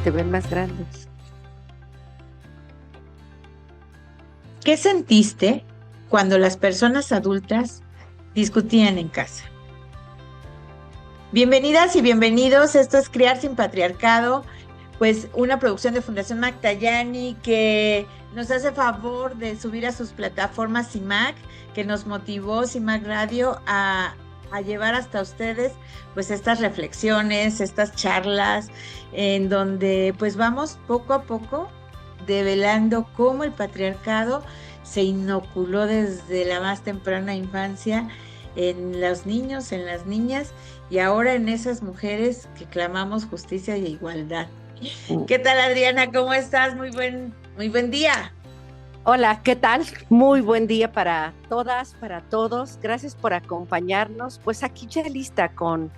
te ven más grandes. ¿Qué sentiste cuando las personas adultas discutían en casa? Bienvenidas y bienvenidos. Esto es Criar sin Patriarcado, pues una producción de Fundación Magdalani que nos hace favor de subir a sus plataformas CIMAC, que nos motivó CIMAC Radio a llevar hasta ustedes pues estas reflexiones, estas charlas, en donde pues vamos poco a poco develando cómo el patriarcado se inoculó desde la más temprana infancia en los niños, en las niñas y ahora en esas mujeres que clamamos justicia e igualdad. ¿Qué tal, Adriana? ¿Cómo estás? Muy buen día. Hola, ¿qué tal? Muy buen día para todas, para todos. Gracias por acompañarnos. Pues aquí ya lista con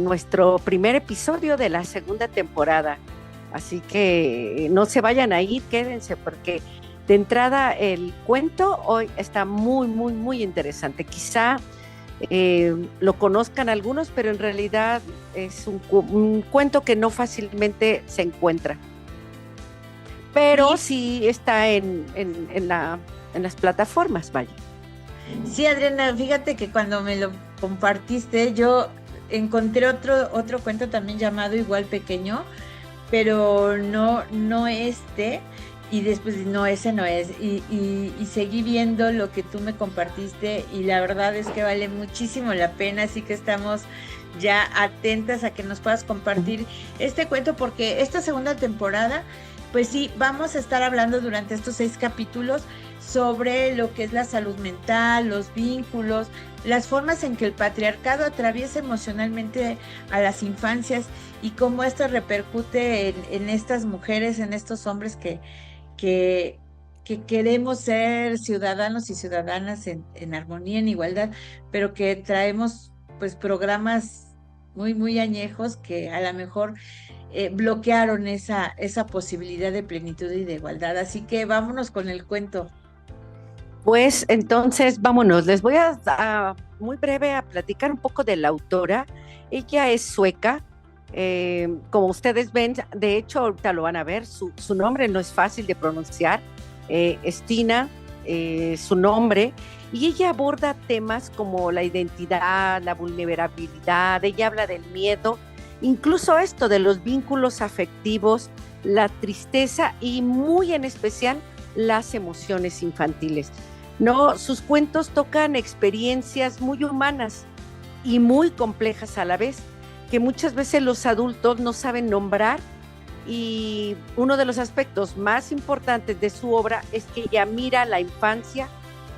nuestro primer episodio de la segunda temporada. Así que no se vayan a ir, quédense porque de entrada el cuento hoy está muy, muy, muy interesante. Quizá lo conozcan algunos, pero en realidad es un cuento que no fácilmente se encuentra. Pero sí está en las plataformas, vaya. Sí, Adriana, fíjate que cuando me lo compartiste, yo encontré otro cuento también llamado Igual Pequeño, pero no este, y después no, ese no es, y seguí viendo lo que tú me compartiste, y la verdad es que vale muchísimo la pena, así que estamos ya atentas a que nos puedas compartir este cuento, porque esta segunda temporada, pues sí, vamos a estar hablando durante estos 6 capítulos sobre lo que es la salud mental, los vínculos, las formas en que el patriarcado atraviesa emocionalmente a las infancias y cómo esto repercute en estas mujeres, en estos hombres que, que queremos ser ciudadanos y ciudadanas en armonía, en igualdad, pero que traemos pues programas muy, muy añejos que a lo mejor bloquearon esa posibilidad de plenitud y de igualdad. Así que vámonos con el cuento. Pues entonces, vámonos. Les voy a muy breve a platicar un poco de la autora. Ella es sueca. Como ustedes ven, de hecho, ahorita lo van a ver, su nombre no es fácil de pronunciar. Stina, su nombre. Y ella aborda temas como la identidad, la vulnerabilidad. Ella habla del miedo, incluso esto de los vínculos afectivos, la tristeza y muy en especial las emociones infantiles. No, sus cuentos tocan experiencias muy humanas y muy complejas a la vez, que muchas veces los adultos no saben nombrar, y uno de los aspectos más importantes de su obra es que ella mira la infancia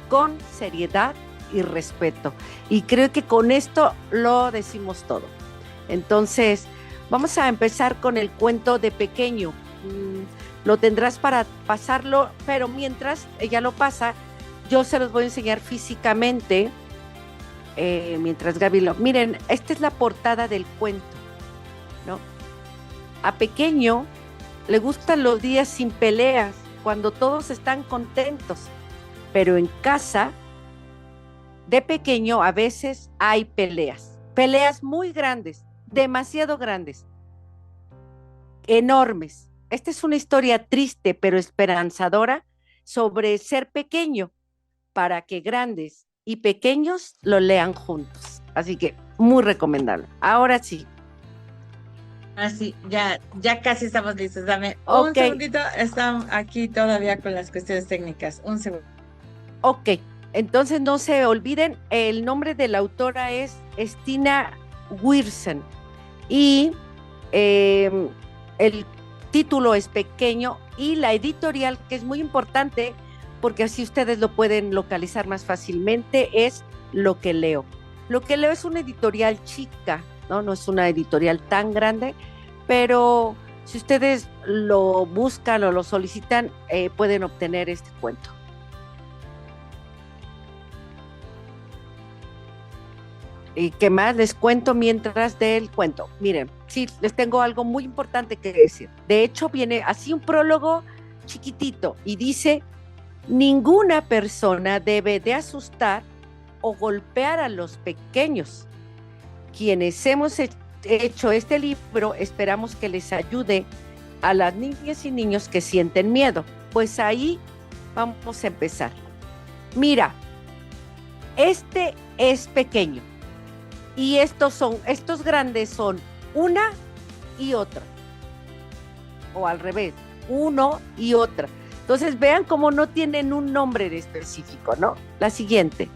con seriedad y respeto. Y creo que con esto lo decimos todo. Entonces, vamos a empezar con el cuento de Pequeño. Lo tendrás para pasarlo, pero mientras ella lo pasa, yo se los voy a enseñar físicamente, mientras Gaby lo... Miren, esta es la portada del cuento, ¿no? A Pequeño le gustan los días sin peleas, cuando todos están contentos, pero en casa de Pequeño a veces hay peleas muy grandes, demasiado grandes, enormes. Esta es una historia triste pero esperanzadora sobre ser pequeño para que grandes y pequeños lo lean juntos. Así que muy recomendable. Ahora sí. Así, ya casi estamos listos. Dame un Ok, segundito. Estamos aquí todavía con las cuestiones técnicas. Un segundo. ok. Entonces no se olviden, el nombre de la autora es Stina Wiersen y el título es Pequeño, y la editorial, que es muy importante porque así ustedes lo pueden localizar más fácilmente, es Lo que Leo. Lo que Leo es una editorial chica, ¿no? No es una editorial tan grande, pero si ustedes lo buscan o lo solicitan, pueden obtener este cuento. ¿Y qué más les cuento mientras del cuento? Miren, sí, les tengo algo muy importante que decir. De hecho, viene así un prólogo chiquitito y dice: ninguna persona debe de asustar o golpear a los pequeños. Quienes hemos hecho este libro, esperamos que les ayude a las niñas y niños que sienten miedo. Pues ahí vamos a empezar. Mira, este es pequeño y estos grandes son una y otra, o al revés, uno y otra. Entonces vean cómo no tienen un nombre en específico, ¿no? La siguiente.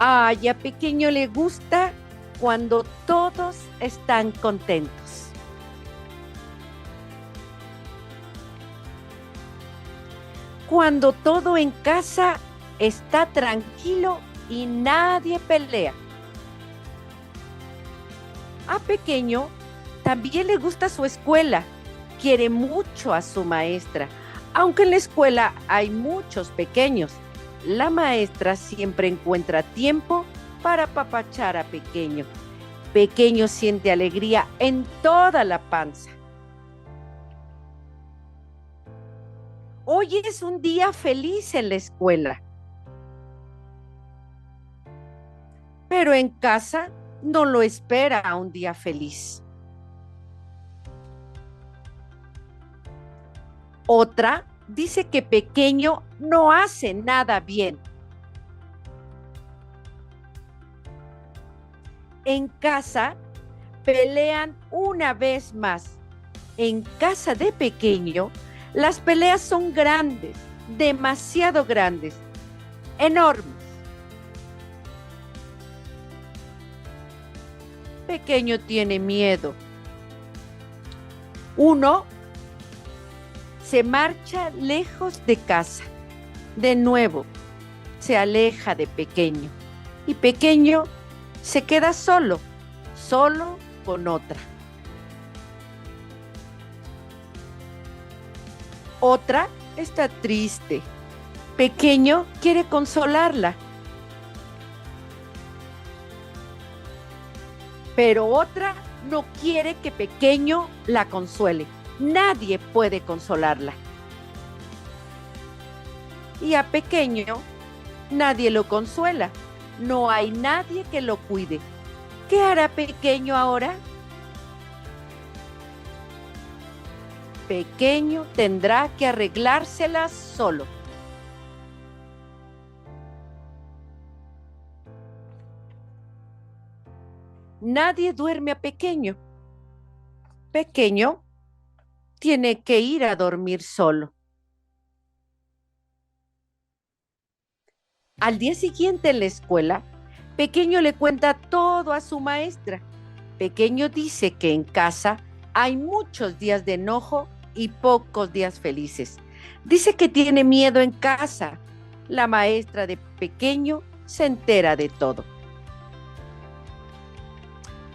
Ay, a pequeño le gusta cuando todos están contentos. Cuando todo en casa está tranquilo y nadie pelea. A pequeño también le gusta su escuela, quiere mucho a su maestra. Aunque en la escuela hay muchos pequeños, la maestra siempre encuentra tiempo para apapachar a pequeño. Pequeño siente alegría en toda la panza. Hoy es un día feliz en la escuela, pero en casa no lo espera un día feliz. Otra dice que pequeño no hace nada bien. En casa pelean una vez más. En casa de pequeño, las peleas son grandes, demasiado grandes, enormes. Pequeño tiene miedo. Uno se marcha lejos de casa. De nuevo, se aleja de pequeño. Y pequeño se queda solo con otra. Otra está triste. Pequeño quiere consolarla. Pero otra no quiere que pequeño la consuele. Nadie puede consolarla. Y a pequeño nadie lo consuela. No hay nadie que lo cuide. ¿Qué hará pequeño ahora? Pequeño tendrá que arreglárselas solo. Nadie duerme a pequeño. Pequeño tiene que ir a dormir solo. Al día siguiente en la escuela, pequeño le cuenta todo a su maestra. Pequeño dice que en casa hay muchos días de enojo y pocos días felices. Dice que tiene miedo en casa. La maestra de pequeño se entera de todo.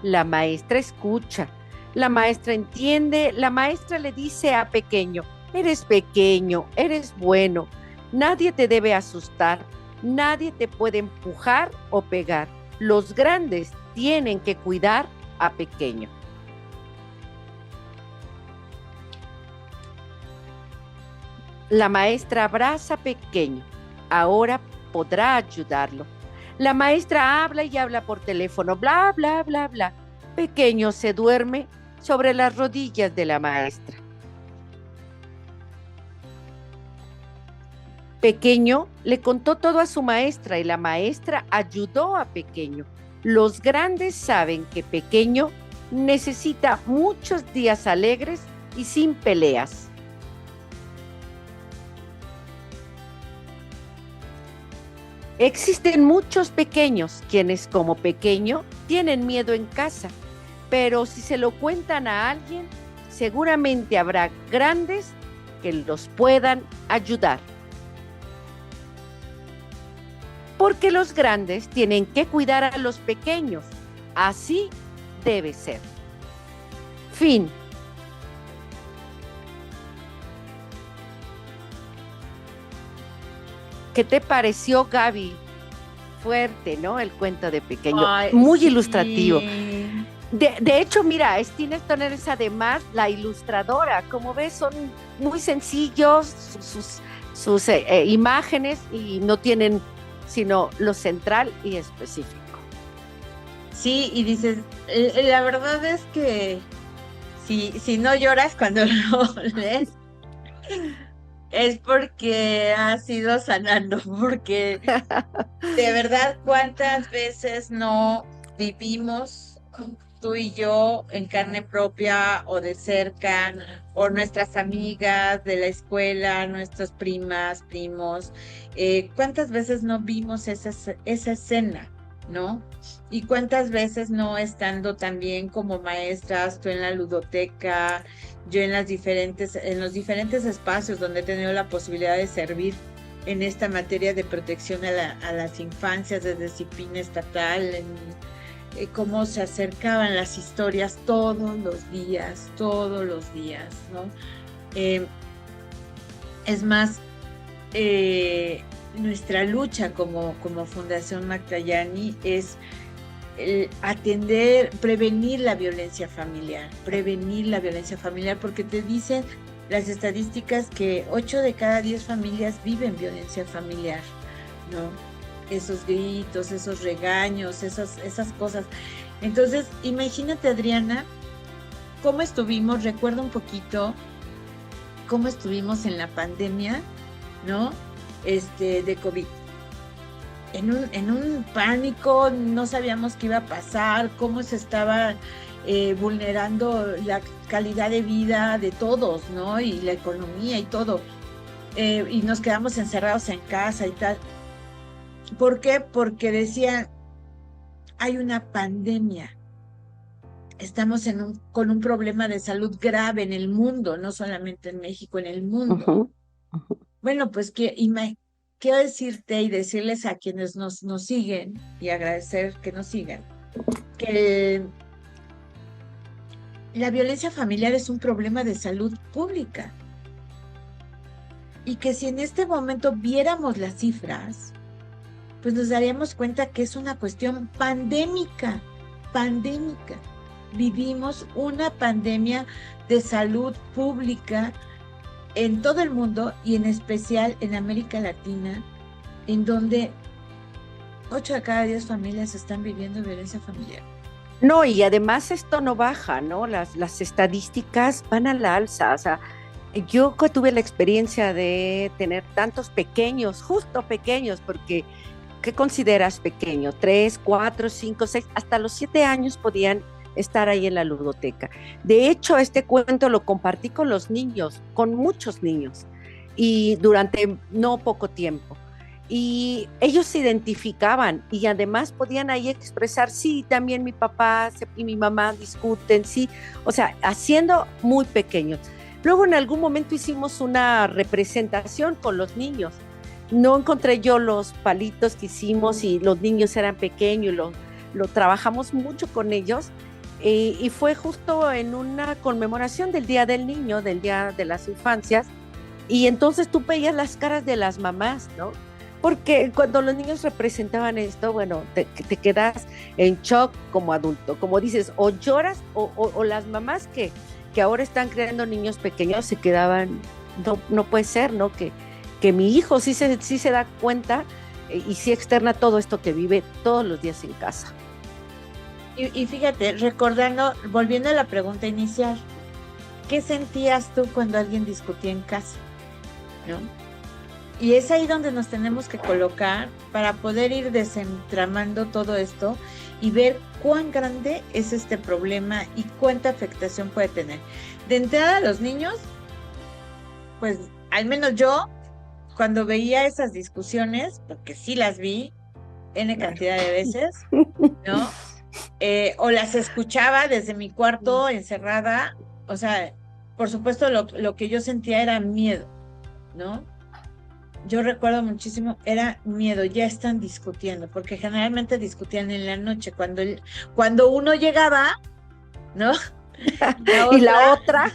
La maestra escucha, la maestra entiende, la maestra le dice a pequeño, eres pequeño, eres bueno, nadie te debe asustar, nadie te puede empujar o pegar. Los grandes tienen que cuidar a pequeño. La maestra abraza a pequeño, ahora podrá ayudarlo. La maestra habla y habla por teléfono, bla, bla, bla, bla. Pequeño se duerme sobre las rodillas de la maestra. Pequeño le contó todo a su maestra y la maestra ayudó a pequeño. Los grandes saben que pequeño necesita muchos días alegres y sin peleas. Existen muchos pequeños quienes como pequeño tienen miedo en casa, pero si se lo cuentan a alguien, seguramente habrá grandes que los puedan ayudar. Porque los grandes tienen que cuidar a los pequeños, así debe ser. Fin. ¿Qué te pareció, Gaby? Fuerte, ¿no? El cuento de pequeño. Ay, muy sí. ilustrativo. De hecho, mira, Tina Turner es además la ilustradora. Como ves, son muy sencillos sus imágenes y no tienen sino lo central y específico. Sí, y dices, la verdad es que si no lloras cuando lo lees, es porque has ido sanando, porque de verdad, ¿cuántas veces no vivimos tú y yo en carne propia o de cerca, o nuestras amigas de la escuela, nuestras primas, primos? ¿Cuántas veces no vimos esa escena, ¿no? Y cuántas veces no estando también como maestras, tú en la ludoteca, yo en los diferentes espacios donde he tenido la posibilidad de servir en esta materia de protección a las infancias de disciplina estatal, cómo se acercaban las historias todos los días, ¿no? Es más, nuestra lucha como Fundación Magdalani es prevenir la violencia familiar, porque te dicen las estadísticas que 8 de cada 10 familias viven violencia familiar, ¿no? Esos gritos, esos regaños, esas cosas. Entonces, imagínate, Adriana, recuerda un poquito cómo estuvimos en la pandemia, ¿no? De COVID. En un pánico, no sabíamos qué iba a pasar, cómo se estaba vulnerando la calidad de vida de todos, ¿no? Y la economía y todo. Y nos quedamos encerrados en casa y tal. ¿Por qué? Porque decían, hay una pandemia. Estamos con un problema de salud grave en el mundo, no solamente en México, en el mundo. Uh-huh, uh-huh. Bueno, pues quiero decirte y decirles a quienes nos siguen y agradecer que nos sigan, que la violencia familiar es un problema de salud pública. Y que si en este momento viéramos las cifras, pues nos daríamos cuenta que es una cuestión pandémica. Vivimos una pandemia de salud pública en todo el mundo y en especial en América Latina, en donde 8 de cada 10 familias están viviendo violencia familiar. No, y además esto no baja, ¿no? Las estadísticas van a la alza. O sea, yo tuve la experiencia de tener tantos pequeños, justo pequeños, porque ¿qué consideras pequeño? 3, 4, 5, 6, hasta los 7 años podían estar ahí en la ludoteca. De hecho, este cuento lo compartí con los niños, con muchos niños, y durante no poco tiempo. Y ellos se identificaban y además podían ahí expresar, sí, también mi papá y mi mamá discuten, sí, o sea, haciendo muy pequeños. Luego en algún momento hicimos una representación con los niños. No encontré yo los palitos que hicimos y los niños eran pequeños, lo trabajamos mucho con ellos. Y fue justo en una conmemoración del Día del Niño, del Día de las Infancias, y entonces tú veías las caras de las mamás, ¿no? Porque cuando los niños representaban esto, bueno, te quedas en shock como adulto, como dices, o lloras, o las mamás que ahora están creando niños pequeños se quedaban, no puede ser, ¿no? Que mi hijo sí se da cuenta y sí externa todo esto que vive todos los días en casa. Y fíjate, volviendo a la pregunta inicial, ¿qué sentías tú cuando alguien discutía en casa? ¿No? Y es ahí donde nos tenemos que colocar para poder ir desentramando todo esto y ver cuán grande es este problema y cuánta afectación puede tener. De entrada, los niños, pues al menos yo, cuando veía esas discusiones, porque sí las vi N cantidad de veces, ¿no? O las escuchaba desde mi cuarto encerrada, o sea, por supuesto lo que yo sentía era miedo, ¿no? Yo recuerdo muchísimo, era miedo, ya están discutiendo, porque generalmente discutían en la noche, cuando uno llegaba, ¿no? Y la otra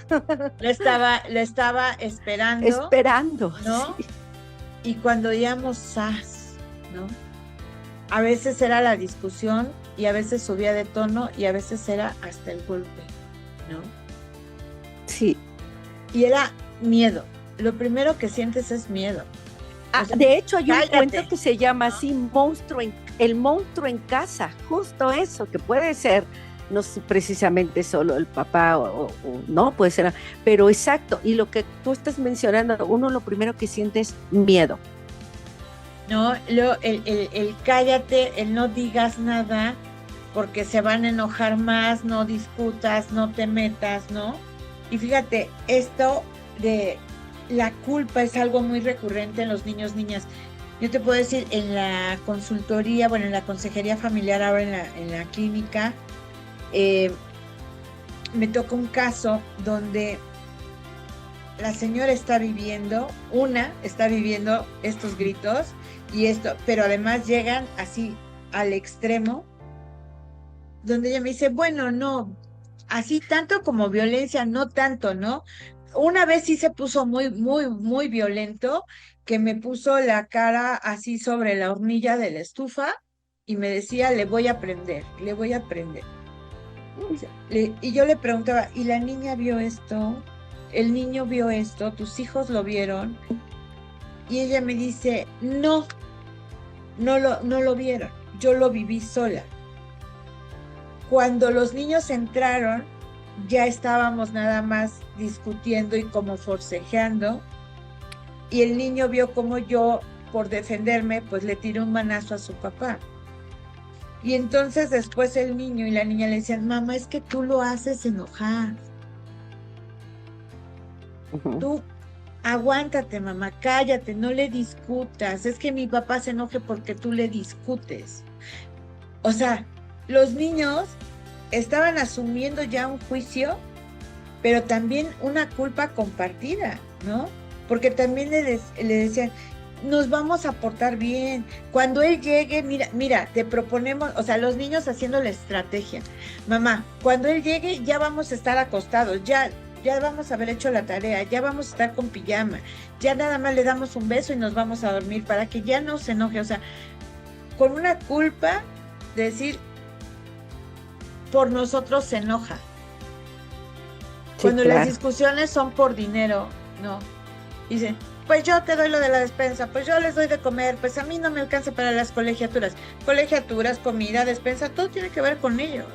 lo estaba esperando, ¿no? Sí. Y cuando oíamos ¡zas!, ¿no? A veces era la discusión y a veces subía de tono y a veces era hasta el golpe, ¿no? Sí. Y era miedo. Lo primero que sientes es miedo. O sea, De hecho, hay un cállate, cuento que se llama ¿no? así, El monstruo en casa, justo eso, que puede ser, no sé, precisamente solo el papá no, puede ser, pero exacto, y lo que tú estás mencionando, uno lo primero que siente es miedo. ¿No? El cállate, el no digas nada, porque se van a enojar más, no discutas, no te metas, ¿no? Y fíjate, esto de la culpa es algo muy recurrente en los niños, niñas. Yo te puedo decir, en la consultoría, bueno, en la consejería familiar, ahora en la clínica, me toca un caso donde la señora está viviendo estos gritos y esto, pero además llegan así al extremo, donde ella me dice, bueno, no, así tanto como violencia, no tanto, ¿no? Una vez sí se puso muy, muy, muy violento, que me puso la cara así sobre la hornilla de la estufa y me decía, le voy a prender, le voy a prender. Y yo le preguntaba, ¿y la niña vio esto? ¿El niño vio esto? ¿Tus hijos lo vieron? Y ella me dice, no, no lo vieron, yo lo viví sola. Cuando los niños entraron, ya estábamos nada más discutiendo y como forcejeando, y el niño vio como yo, por defenderme, pues le tiré un manazo a su papá. Y entonces después el niño y la niña le decían, mamá, es que tú lo haces enojar. Tú aguántate, mamá, cállate, no le discutas. Es que mi papá se enoje porque tú le discutes. O sea, los niños estaban asumiendo ya un juicio, pero también una culpa compartida, ¿no? Porque también le decían, nos vamos a portar bien. Cuando él llegue, mira, te proponemos, o sea, los niños haciendo la estrategia. Mamá, cuando él llegue ya vamos a estar acostados, ya vamos a haber hecho la tarea, ya vamos a estar con pijama, ya nada más le damos un beso y nos vamos a dormir para que ya no se enoje. O sea, con una culpa de decir, por nosotros se enoja. Cuando Sí, claro. las discusiones son por dinero, no. Dice, pues yo te doy lo de la despensa, pues yo les doy de comer, pues a mí no me alcanza para las colegiaturas. Colegiaturas, comida, despensa, todo tiene que ver con ellos,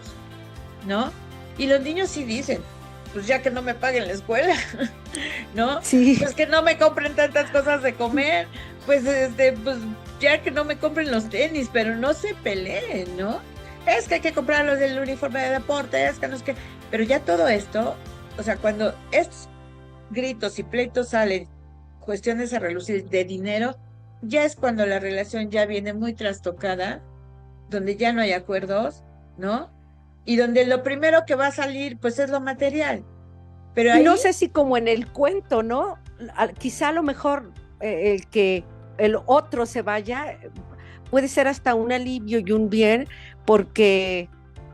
¿no? Y los niños sí dicen, pues ya que no me paguen la escuela, ¿no? Sí. Pues que no me compren tantas cosas de comer, pues pues ya que no me compren los tenis, pero no se peleen, ¿no? Es que hay que comprarlos del uniforme de deporte, es que no es que... Pero ya todo esto, o sea, cuando estos gritos y pleitos salen, cuestiones a relucir de dinero, ya es cuando la relación ya viene muy trastocada, donde ya no hay acuerdos, ¿no? Y donde lo primero que va a salir, pues es lo material. Pero Y no ahí, sé si como en el cuento, ¿no? Quizá a lo mejor el que el otro se vaya puede ser hasta un alivio y un bien porque,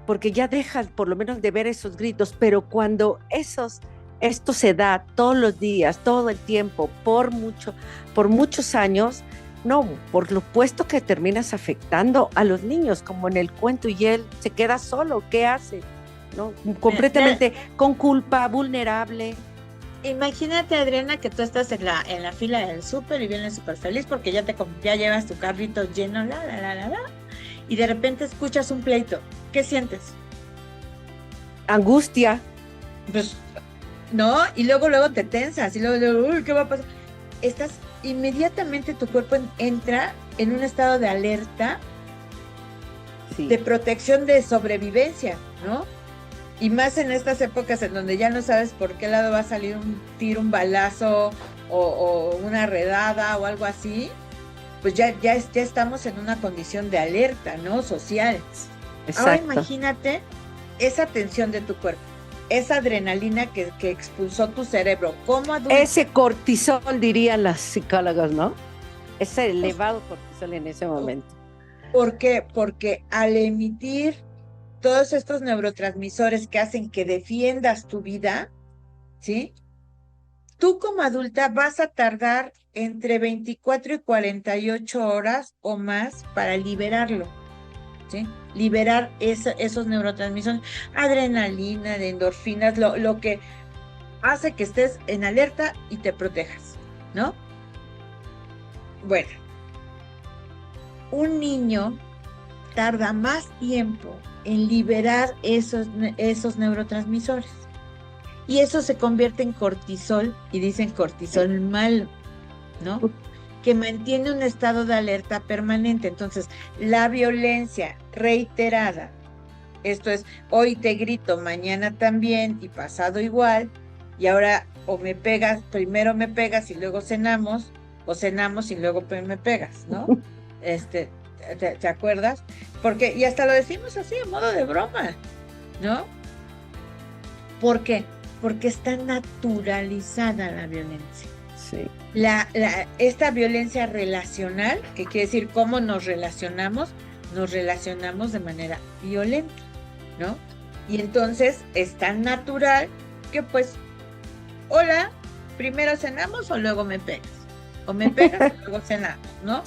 porque ya dejas por lo menos de ver esos gritos, pero cuando esto se da todos los días, todo el tiempo, por muchos años, no, por lo puesto que terminas afectando a los niños, como en el cuento, y él se queda solo, ¿qué hace? ¿No? Completamente con culpa, vulnerable. imagínate, Adriana, que tú estás en la fila del súper y vienes súper feliz porque ya llevas tu carrito lleno, y de repente escuchas un pleito. ¿Qué sientes? Angustia. Pues, ¿no? Y luego te tensas y luego, uy, ¿qué va a pasar? Inmediatamente tu cuerpo entra en un estado de alerta, Sí. de protección, de sobrevivencia, ¿no? Y más en estas épocas en donde ya no sabes por qué lado va a salir un tiro, un balazo o una redada o algo así, pues ya estamos en una condición de alerta, ¿no? Social. Ahora Exacto. imagínate esa tensión de tu cuerpo, esa adrenalina que expulsó tu cerebro como adulto. Ese cortisol, dirían las psicólogas, ¿no? Ese elevado cortisol en ese momento. ¿Por qué? Porque al emitir todos estos neurotransmisores que hacen que defiendas tu vida, ¿sí? Tú como adulta vas a tardar entre 24 y 48 horas o más para liberarlo, ¿sí? Liberar esos neurotransmisores, adrenalina, de endorfinas, lo que hace que estés en alerta y te protejas, ¿no? Bueno, un niño tarda más tiempo en liberar esos neurotransmisores. Y eso se convierte en cortisol, y dicen cortisol malo, ¿no? Que mantiene un estado de alerta permanente. Entonces, la violencia reiterada, esto es, hoy te grito, mañana también, y pasado igual, y ahora o me pegas, primero me pegas y luego cenamos, o cenamos y luego me pegas, ¿no? ¿Te acuerdas? Porque, y hasta lo decimos así, a modo de broma, ¿no? ¿Por qué? Porque está naturalizada la violencia. Sí. Esta violencia relacional, que quiere decir cómo nos relacionamos de manera violenta, ¿no? Y entonces es tan natural que pues, hola, primero cenamos o luego me pegas, o me pegas o luego cenamos, ¿no?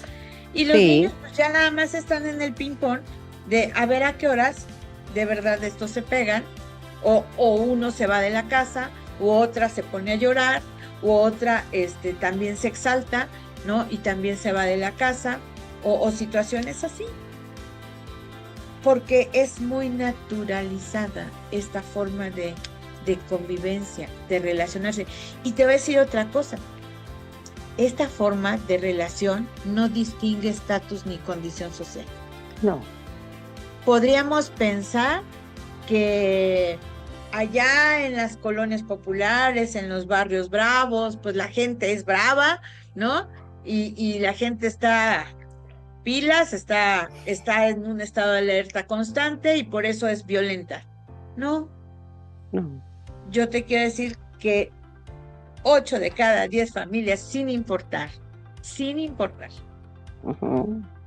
Y los niños pues ya nada más están en el ping-pong de a ver a qué horas de verdad estos se pegan, o uno se va de la casa, u otra se pone a llorar, u otra también se exalta, ¿no? Y también se va de la casa, o situaciones así. Porque es muy naturalizada esta forma de convivencia, de relacionarse. Y te voy a decir otra cosa. Esta forma de relación no distingue estatus ni condición social. No. Podríamos pensar que allá en las colonias populares, en los barrios bravos, pues la gente es brava, ¿no? Y la gente está pilas, está en un estado de alerta constante y por eso es violenta. No. Yo te quiero decir que 8 de cada 10 familias, sin importar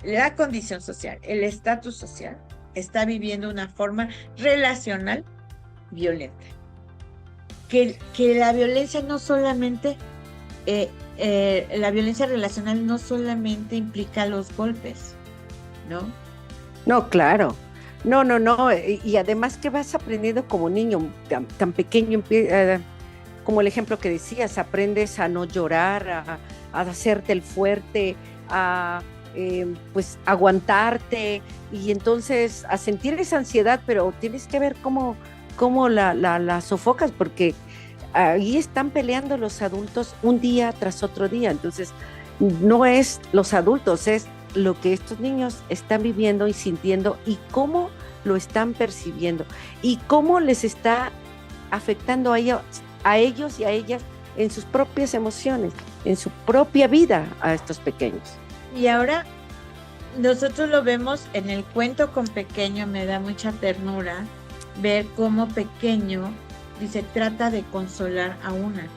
la condición social, el estatus social, está viviendo una forma relacional violenta. Que la violencia no solamente, la violencia relacional no solamente implica los golpes, ¿no? No, claro. No. Y además que vas aprendiendo como niño, tan pequeño, como el ejemplo que decías, aprendes a no llorar, a hacerte el fuerte, a pues aguantarte, y entonces a sentir esa ansiedad, pero tienes que ver cómo la sofocas, porque ahí están peleando los adultos un día tras otro día. Entonces no es los adultos, es lo que estos niños están viviendo y sintiendo, y cómo lo están percibiendo, y cómo les está afectando a ellos y a ellas en sus propias emociones, en su propia vida, a estos pequeños. Y ahora nosotros lo vemos en el cuento con Pequeño. Me da mucha ternura ver cómo Pequeño dice, trata de consolar a una.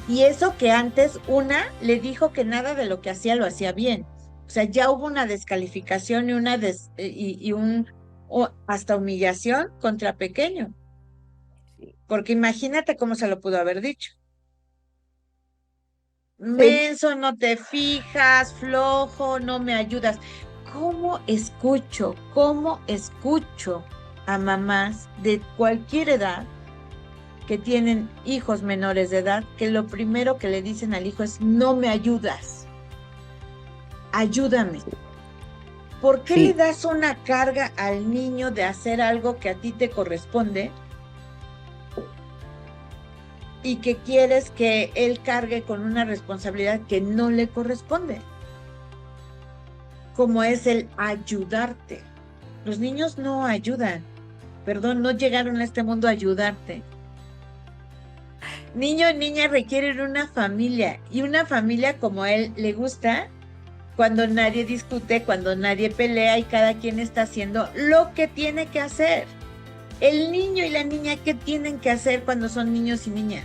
Y eso que antes una le dijo que nada de lo que hacía lo hacía bien. O sea, ya hubo una descalificación y hasta humillación contra Pequeño. Porque imagínate cómo se lo pudo haber dicho. Menso, no te fijas, flojo, no me ayudas. ¿Cómo escucho a mamás de cualquier edad que tienen hijos menores de edad, que lo primero que le dicen al hijo es, no me ayudas, ayúdame? ¿Por qué le das una carga al niño de hacer algo que a ti te corresponde y que quieres que él cargue con una responsabilidad que no le corresponde? Como es el ayudarte. Los niños no ayudan. No llegaron a este mundo a ayudarte. Niño y niña requieren una familia, y una familia como él le gusta, cuando nadie discute, cuando nadie pelea y cada quien está haciendo lo que tiene que hacer. El niño y la niña, ¿qué tienen que hacer cuando son niños y niñas?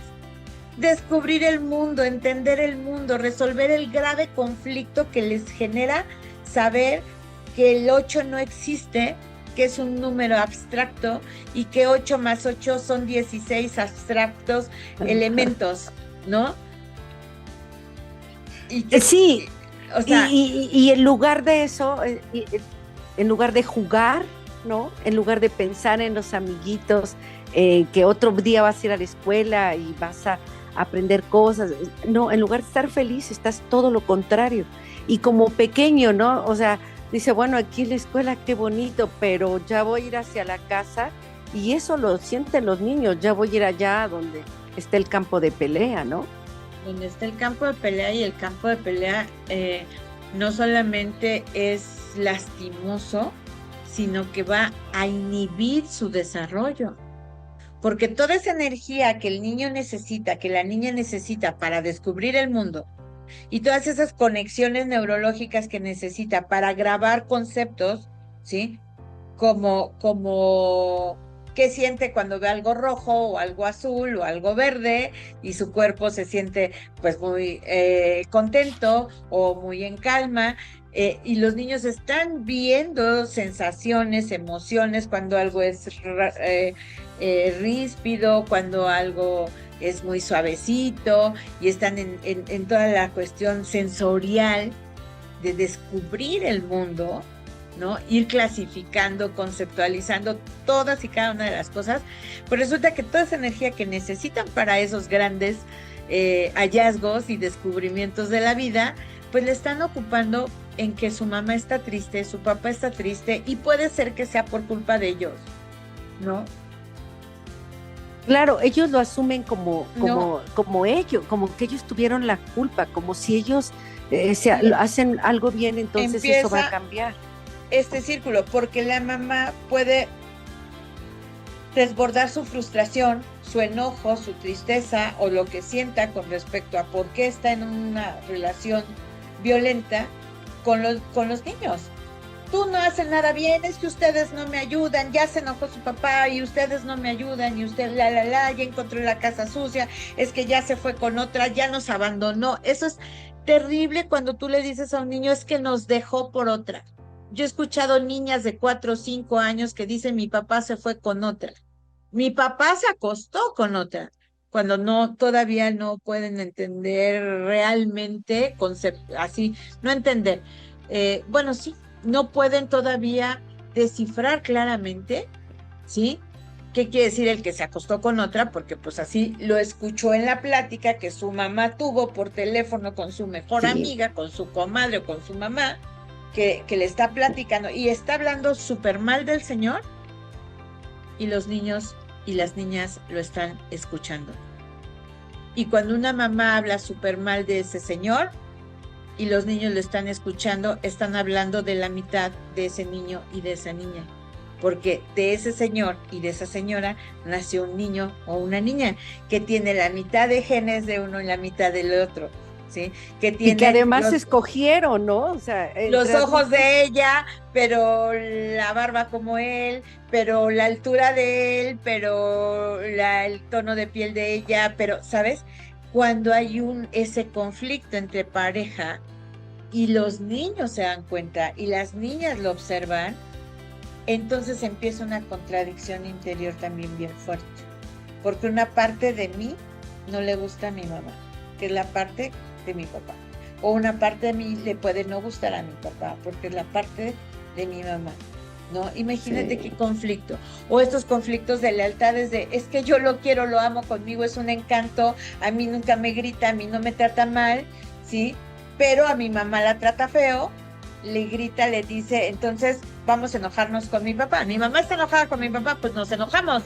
Descubrir el mundo, entender el mundo, resolver el grave conflicto que les genera saber que el 8 no existe, que es un número abstracto, y que 8 más 8 son 16 abstractos elementos, ¿no? Sí, o sea, y en lugar de eso, en lugar de jugar, ¿no? En lugar de pensar en los amiguitos, que otro día vas a ir a la escuela y vas aprender cosas. No, en lugar de estar feliz, estás todo lo contrario. Y como pequeño, ¿no? O sea, dice, bueno, aquí en la escuela qué bonito, pero ya voy a ir hacia la casa y eso lo sienten los niños, ya voy a ir allá donde está el campo de pelea, ¿no? Donde está el campo de pelea, y el campo de pelea no solamente es lastimoso, sino que va a inhibir su desarrollo. Porque toda esa energía que el niño necesita, que la niña necesita para descubrir el mundo, y todas esas conexiones neurológicas que necesita para grabar conceptos, ¿sí? Como qué siente cuando ve algo rojo o algo azul o algo verde, y su cuerpo se siente pues muy contento o muy en calma. Y los niños están viendo sensaciones, emociones, cuando algo es ríspido, cuando algo es muy suavecito, y están en toda la cuestión sensorial de descubrir el mundo, ¿no? Ir clasificando, conceptualizando todas y cada una de las cosas. Pues resulta que toda esa energía que necesitan para esos grandes hallazgos y descubrimientos de la vida, pues le están ocupando en que su mamá está triste, su papá está triste, y puede ser que sea por culpa de ellos, ¿no? Claro, ellos lo asumen como, No, como que ellos tuvieron la culpa, como si ellos hacen algo bien, entonces eso va a empieza cambiar. este círculo, porque la mamá puede desbordar su frustración, su enojo, su tristeza o lo que sienta con respecto a por qué está en una relación violenta con los niños. Tú no haces nada bien, es que ustedes no me ayudan, ya se enojó su papá y ustedes no me ayudan, y usted ya encontró la casa sucia, es que ya se fue con otra, ya nos abandonó. Eso es terrible cuando tú le dices a un niño, es que nos dejó por otra. Yo he escuchado niñas de 4 o 5 años que dicen, mi papá se fue con otra. Mi papá se acostó con otra, cuando no, todavía no pueden entender realmente, así, no entender. Bueno, sí, no pueden todavía descifrar claramente, ¿sí? ¿Qué quiere decir el que se acostó con otra? Porque pues así lo escuchó en la plática que su mamá tuvo por teléfono con su mejor Sí. amiga, con su comadre o con su mamá, que le está platicando y está hablando súper mal del señor, y los niños y las niñas lo están escuchando. Y cuando una mamá habla súper mal de ese señor y los niños lo están escuchando, están hablando de la mitad de ese niño y de esa niña. Porque de ese señor y de esa señora nació un niño o una niña que tiene la mitad de genes de uno y la mitad del otro, ¿sí? Que Y que tiene además escogieron, ¿no? O sea, los entre ojos adultos. de ella, pero la barba como él, pero la altura de él, pero el tono de piel de ella, pero, ¿sabes? Cuando hay ese conflicto entre pareja y los niños se dan cuenta y las niñas lo observan, entonces empieza una contradicción interior también bien fuerte. Porque una parte de mí no le gusta a mi mamá, que es la parte de mi papá. O una parte de mí le puede no gustar a mi papá, porque es la parte de mi mamá, ¿no? Imagínate Sí. qué conflicto. O estos conflictos de lealtades de, es que yo lo quiero, lo amo, conmigo es un encanto, a mí nunca me grita, a mí no me trata mal, ¿sí? Pero a mi mamá la trata feo, le grita, le dice, entonces vamos a enojarnos con mi papá. Mi mamá está enojada con mi papá, pues nos enojamos,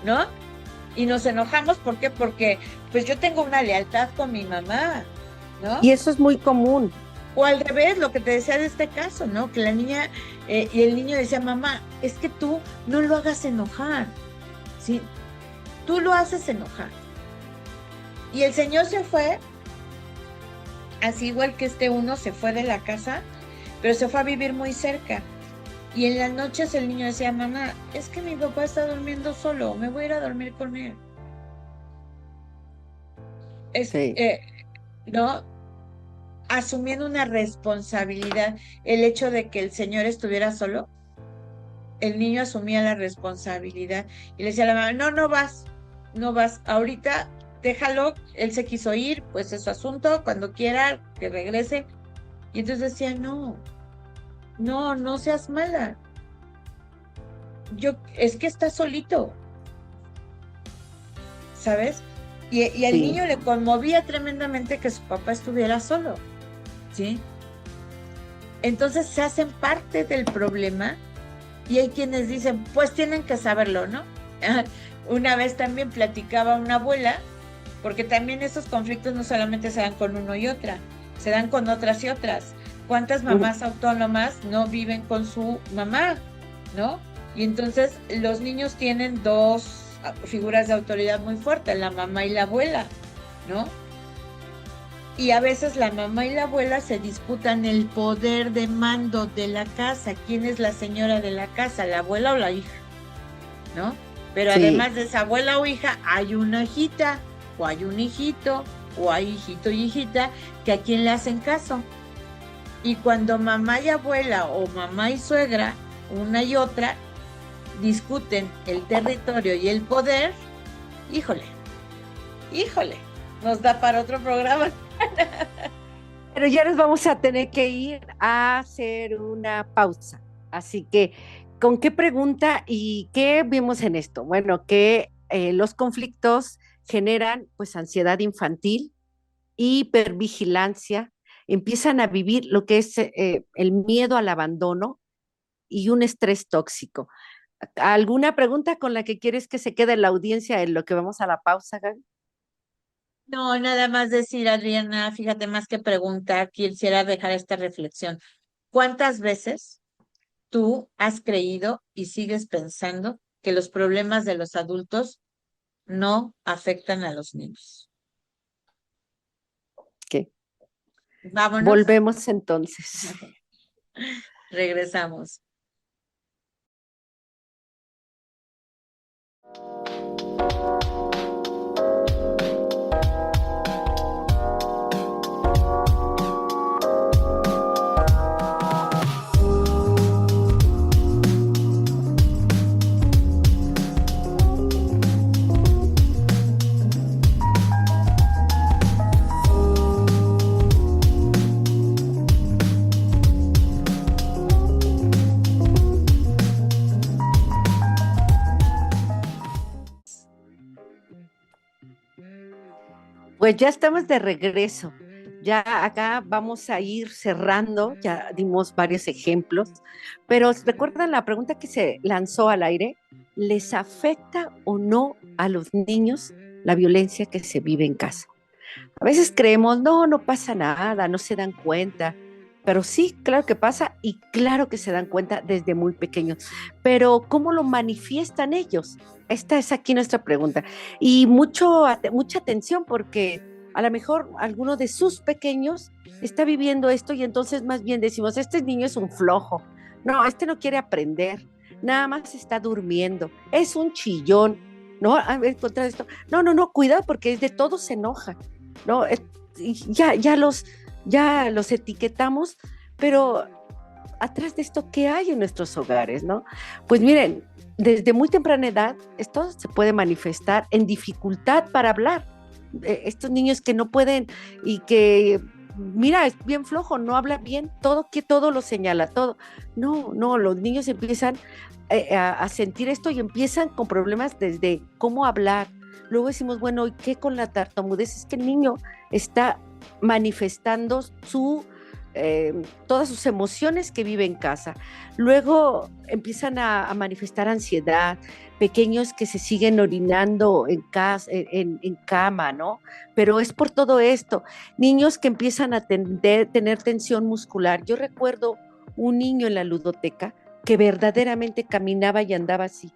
¿no? Y nos enojamos, ¿por qué? Porque pues yo tengo una lealtad con mi mamá, ¿no? Y eso es muy común. O al revés, lo que te decía de este caso, ¿no? Que la niña y el niño decía, mamá, es que tú no lo hagas enojar, ¿sí? Tú lo haces enojar. Y el señor se fue, así igual que este uno se fue de la casa, pero se fue a vivir muy cerca. Y en las noches el niño decía, mamá, es que mi papá está durmiendo solo, me voy a ir a dormir con él. Sí. ¿No? Asumiendo una responsabilidad, el hecho de que el señor estuviera solo, el niño asumía la responsabilidad y le decía a la mamá, no, no vas, ahorita déjalo, él se quiso ir, pues es su asunto, cuando quiera que regrese. Y entonces decía, no seas mala, es que está solito, ¿sabes? Y al Sí. niño le conmovía tremendamente que su papá estuviera solo, ¿sí? Entonces se hacen parte del problema y hay quienes dicen, pues tienen que saberlo, ¿no? Una vez también platicaba una abuela, porque también esos conflictos no solamente se dan con uno y otra, se dan con otras y otras. ¿Cuántas Ujú. mamás autónomas no viven con su mamá, ¿no? Y entonces los niños tienen dos figuras de autoridad muy fuertes, la mamá y la abuela, ¿no? Y a veces la mamá y la abuela se disputan el poder de mando de la casa. ¿Quién es la señora de la casa, la abuela o la hija? ¿No? Pero Sí. además de esa abuela o hija, hay una hijita, o hay un hijito, o hay hijito y hijita, que a quién le hacen caso. Y cuando mamá y abuela, o mamá y suegra, una y otra, discuten el territorio y el poder, híjole, híjole, nos da para otro programa. Pero ya nos vamos a tener que ir a hacer una pausa. Así que, ¿con qué pregunta y qué vimos en esto? Bueno, que los conflictos generan pues ansiedad infantil, hipervigilancia, empiezan a vivir lo que es el miedo al abandono y un estrés tóxico. ¿Alguna pregunta con la que quieres que se quede la audiencia en lo que vamos a la pausa, Gaby? No, nada más decir, Adriana, fíjate, más que preguntar, quisiera dejar esta reflexión. ¿Cuántas veces tú has creído y sigues pensando que los problemas de los adultos no afectan a los niños? ¿Qué? Vámonos, Volvemos entonces. regresamos. Pues ya estamos de regreso. Ya acá vamos a ir cerrando, ya dimos varios ejemplos, pero ¿recuerdan la pregunta que se lanzó al aire? ¿Les afecta o no a los niños la violencia que se vive en casa? A veces creemos, no, no pasa nada, no se dan cuenta, pero sí, claro que pasa y claro que se dan cuenta desde muy pequeños. Pero ¿cómo lo manifiestan ellos? Esta es aquí nuestra pregunta. Y mucha atención porque a lo mejor alguno de sus pequeños está viviendo esto y entonces más bien decimos, este niño es un flojo, no, este no quiere aprender, nada más está durmiendo, es un chillón, ¿no? A ver, contra esto. No, no, no, cuidado porque es de todo se enoja. ¿No? Ya los etiquetamos, pero atrás de esto, ¿qué hay en nuestros hogares, no? Pues miren, desde muy temprana edad, esto se puede manifestar en dificultad para hablar. Estos niños que no pueden y que, mira, es bien flojo, no habla bien, todo lo señala, todo. No, no, los niños empiezan a sentir esto y empiezan con problemas desde cómo hablar. Luego decimos, bueno, ¿y qué con la tartamudez? Es que el niño está manifestando todas sus emociones que vive en casa. Luego empiezan a manifestar ansiedad, pequeños que se siguen orinando en casa, en cama, ¿no? Pero es por todo esto. Niños que empiezan a tener tensión muscular. Yo recuerdo un niño en la ludoteca que verdaderamente caminaba y andaba así,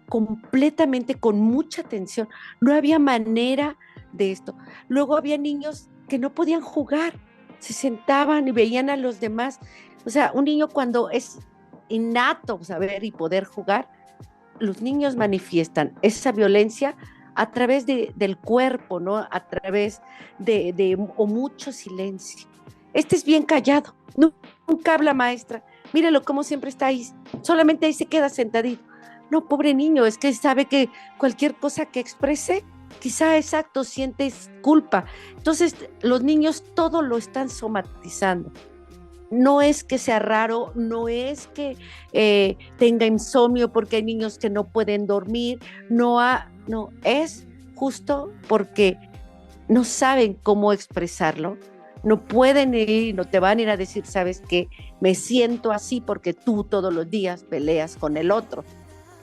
completamente con mucha tensión. No había manera de esto. Luego había niños que no podían jugar, se sentaban y veían a los demás. O sea, un niño cuando es innato saber y poder jugar, los niños manifiestan esa violencia a través del cuerpo, ¿no? A través o mucho silencio. Este es bien callado, nunca habla maestra. Míralo cómo siempre está ahí, solamente ahí se queda sentadito. No, pobre niño, es que sabe que cualquier cosa que exprese, quizá exacto, sientes culpa. Entonces, los niños todo lo están somatizando. No es que sea raro, no es que tenga insomnio porque hay niños que no pueden dormir, no, no, es justo porque no saben cómo expresarlo, no pueden ir, no te van a ir a decir, sabes que me siento así porque tú todos los días peleas con el otro.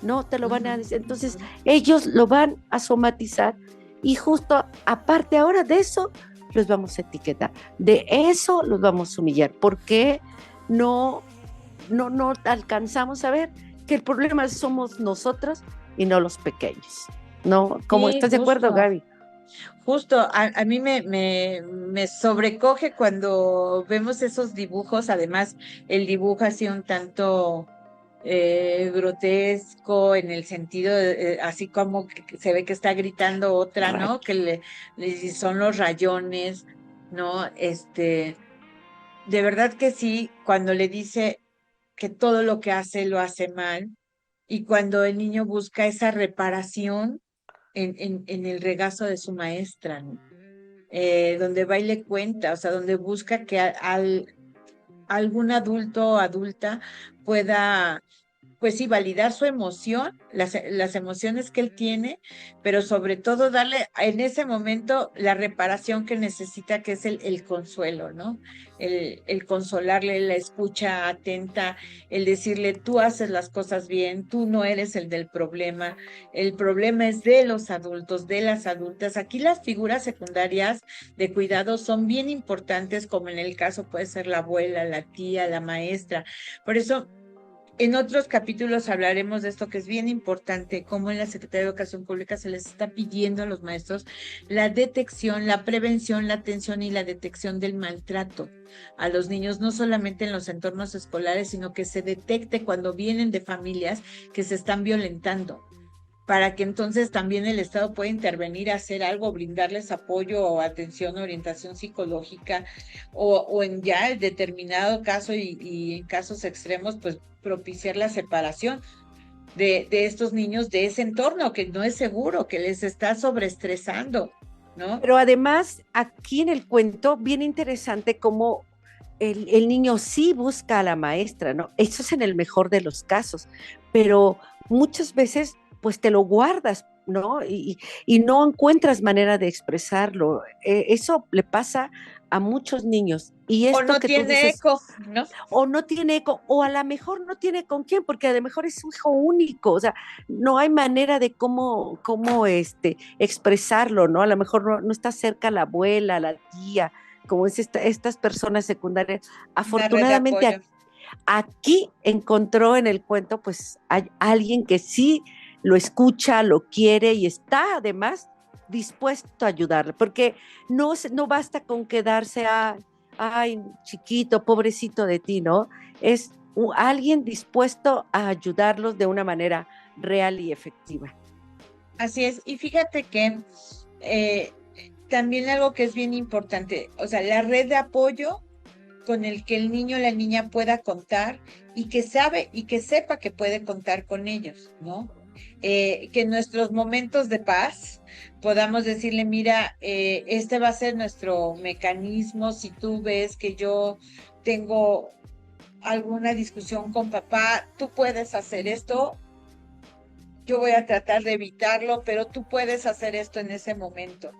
No te lo van a decir. Entonces, ellos lo van a somatizar y justo aparte ahora de eso, los vamos a etiquetar. De eso los vamos a humillar. Porque no, no alcanzamos a ver que el problema somos nosotros y no los pequeños. ¿No? ¿Cómo Sí, estás de acuerdo, justo. Gaby? Justo, a mí me sobrecoge cuando vemos esos dibujos, además el dibujo así un tanto grotesco en el sentido, así como que se ve que está gritando otra, ¿no? Que son los rayones, ¿no? De verdad que sí, cuando le dice que todo lo que hace lo hace mal y cuando el niño busca esa reparación en el regazo de su maestra, ¿no? Donde va y le cuenta, o sea, donde busca que algún adulto o adulta pueda, pues sí, validar su emoción, las emociones que él tiene, pero sobre todo darle en ese momento la reparación que necesita, que es el consuelo, ¿no? El consolarle, la escucha atenta, el decirle, tú haces las cosas bien, tú no eres el problema es de los adultos, de las adultas. Aquí las figuras secundarias de cuidado son bien importantes, como en el caso puede ser la abuela, la tía, la maestra. Por eso en otros capítulos hablaremos de esto que es bien importante, cómo en la Secretaría de Educación Pública se les está pidiendo a los maestros la detección, la prevención, la atención y la detección del maltrato a los niños, no solamente en los entornos escolares, sino que se detecte cuando vienen de familias que se están violentando, para que entonces también el Estado pueda intervenir, hacer algo, brindarles apoyo o atención, orientación psicológica, o en ya el determinado caso y en casos extremos, pues propiciar la separación de estos niños de ese entorno que no es seguro, que les está sobreestresando, ¿no? Pero además, aquí en el cuento, bien interesante cómo el niño sí busca a la maestra, ¿no? Eso es en el mejor de los casos, pero muchas veces pues te lo guardas, ¿no? Y no encuentras manera de expresarlo. Eso le pasa a muchos niños. Y O esto no que tú tiene dices, eco, ¿no? o no tiene eco, o a lo mejor no tiene con quién, porque a lo mejor es un hijo único, o sea, no hay manera de cómo expresarlo, ¿no? A lo mejor no está cerca la abuela, la tía, como es estas personas secundarias. Una red de Afortunadamente apoyo. aquí encontró en el cuento, pues, hay alguien que sí lo escucha, lo quiere y está además dispuesto a ayudarle, porque no basta con quedarse a, ay, chiquito, pobrecito de ti, ¿no? Es alguien dispuesto a ayudarlos de una manera real y efectiva. Así es. Y fíjate que eh, también algo que es bien importante, o sea, la red de apoyo con el que el niño o la niña pueda contar y que sabe y que sepa que puede contar con ellos, ¿no? Que en nuestros momentos de paz podamos decirle, mira, este va a ser nuestro mecanismo, si tú ves que yo tengo alguna discusión con papá, tú puedes hacer esto, yo voy a tratar de evitarlo, pero tú puedes hacer esto en ese momento.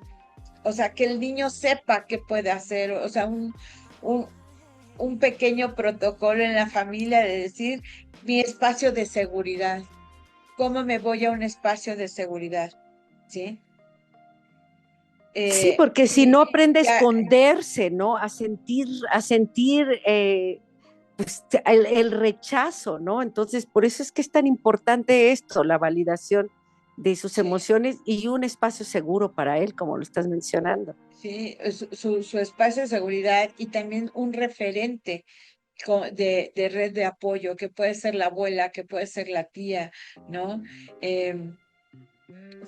O sea, que el niño sepa qué puede hacer, o sea, un, un pequeño protocolo en la familia de decir mi espacio de seguridad. ¿Cómo me voy a un espacio de seguridad? ¿Sí? Sí, porque si no Y aprende a ya, esconderse, ¿no? A sentir pues, el rechazo, ¿no? Entonces, por eso es que es tan importante esto, la validación de sus sí, emociones y un espacio seguro para él, como lo estás mencionando. sí, su espacio de seguridad y también un referente de red de apoyo, que puede ser la abuela, que puede ser la tía, ¿no?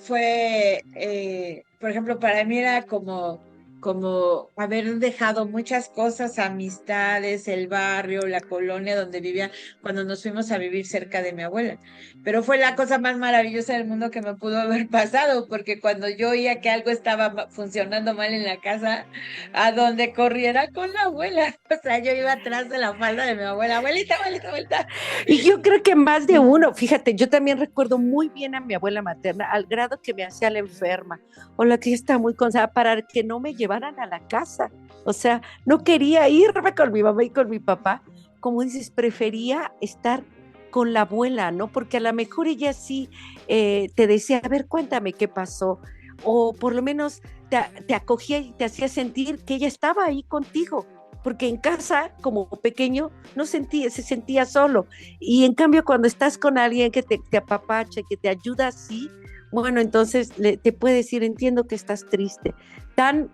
Por ejemplo, para mí era como como haber dejado muchas cosas, amistades, el barrio, la colonia donde vivía, cuando nos fuimos a vivir cerca de mi abuela. Pero fue la cosa más maravillosa del mundo que me pudo haber pasado, porque cuando yo oía que algo estaba funcionando mal en la casa, a donde corriera con la abuela, o sea, yo iba atrás de la falda de mi abuela, abuelita, abuelita, abuelita. Y yo creo que más de uno, fíjate, yo también recuerdo muy bien a mi abuela materna, al grado que me hacía la enferma, o la que estaba muy cansada para que no me llevaran a la casa. O sea, no quería irme con mi mamá y con mi papá. Como dices, prefería estar con la abuela, ¿no? Porque a lo mejor ella sí te decía, a ver, cuéntame qué pasó, o por lo menos te acogía y te hacía sentir que ella estaba ahí contigo, porque en casa, como pequeño, no sentía, se sentía solo. Y en cambio, cuando estás con alguien que te apapacha, que te ayuda así, bueno, entonces te puede decir, entiendo que estás triste. Tan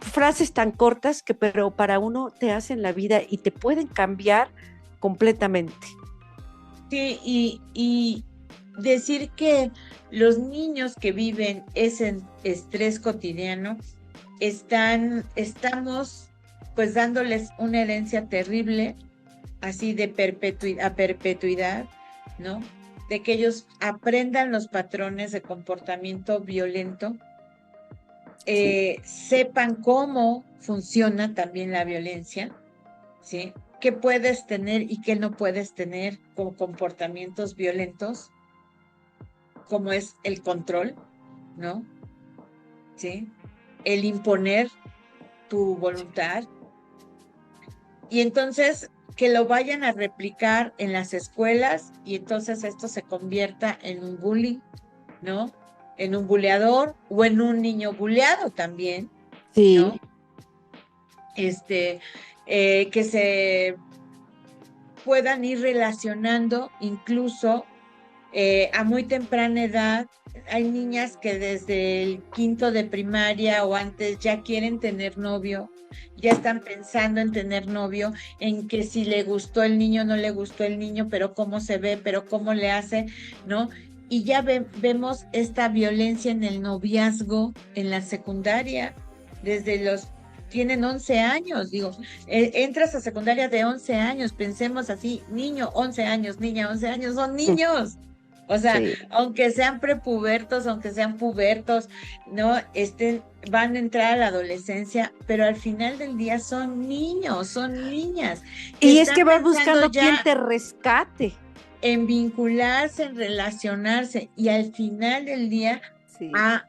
frases tan cortas que pero para uno te hacen la vida y te pueden cambiar completamente. Sí, y decir que los niños que viven ese estrés cotidiano estamos pues dándoles una herencia terrible, así de a perpetuidad, ¿no? De que ellos aprendan los patrones de comportamiento violento, Sí. sepan cómo funciona también la violencia, ¿sí? ¿Qué puedes tener y qué no puedes tener con comportamientos violentos? Como es el control, ¿no? ¿Sí? El imponer tu voluntad. Y entonces que lo vayan a replicar en las escuelas y entonces esto se convierta en un bullying, ¿no? En un buleador o en un niño buleado también, ¿no? Sí. Que se puedan ir relacionando incluso a muy temprana edad. Hay niñas que desde el quinto de primaria o antes ya quieren tener novio, ya están pensando en tener novio, en que si le gustó el niño, no le gustó el niño, pero cómo se ve, pero cómo le hace, ¿no? Y ya vemos esta violencia en el noviazgo en la secundaria, desde tienen 11 años, digo, entras a secundaria de 11 años, pensemos así, niño, 11 años, niña, 11 años, son niños. O sea, Sí. aunque sean prepubertos, aunque sean pubertos, ¿no? Van a entrar a la adolescencia, pero al final del día son niños, son niñas, que Y es están que vas pensando buscando quien ya te rescate. en vincularse, en relacionarse, y al final del día Sí. a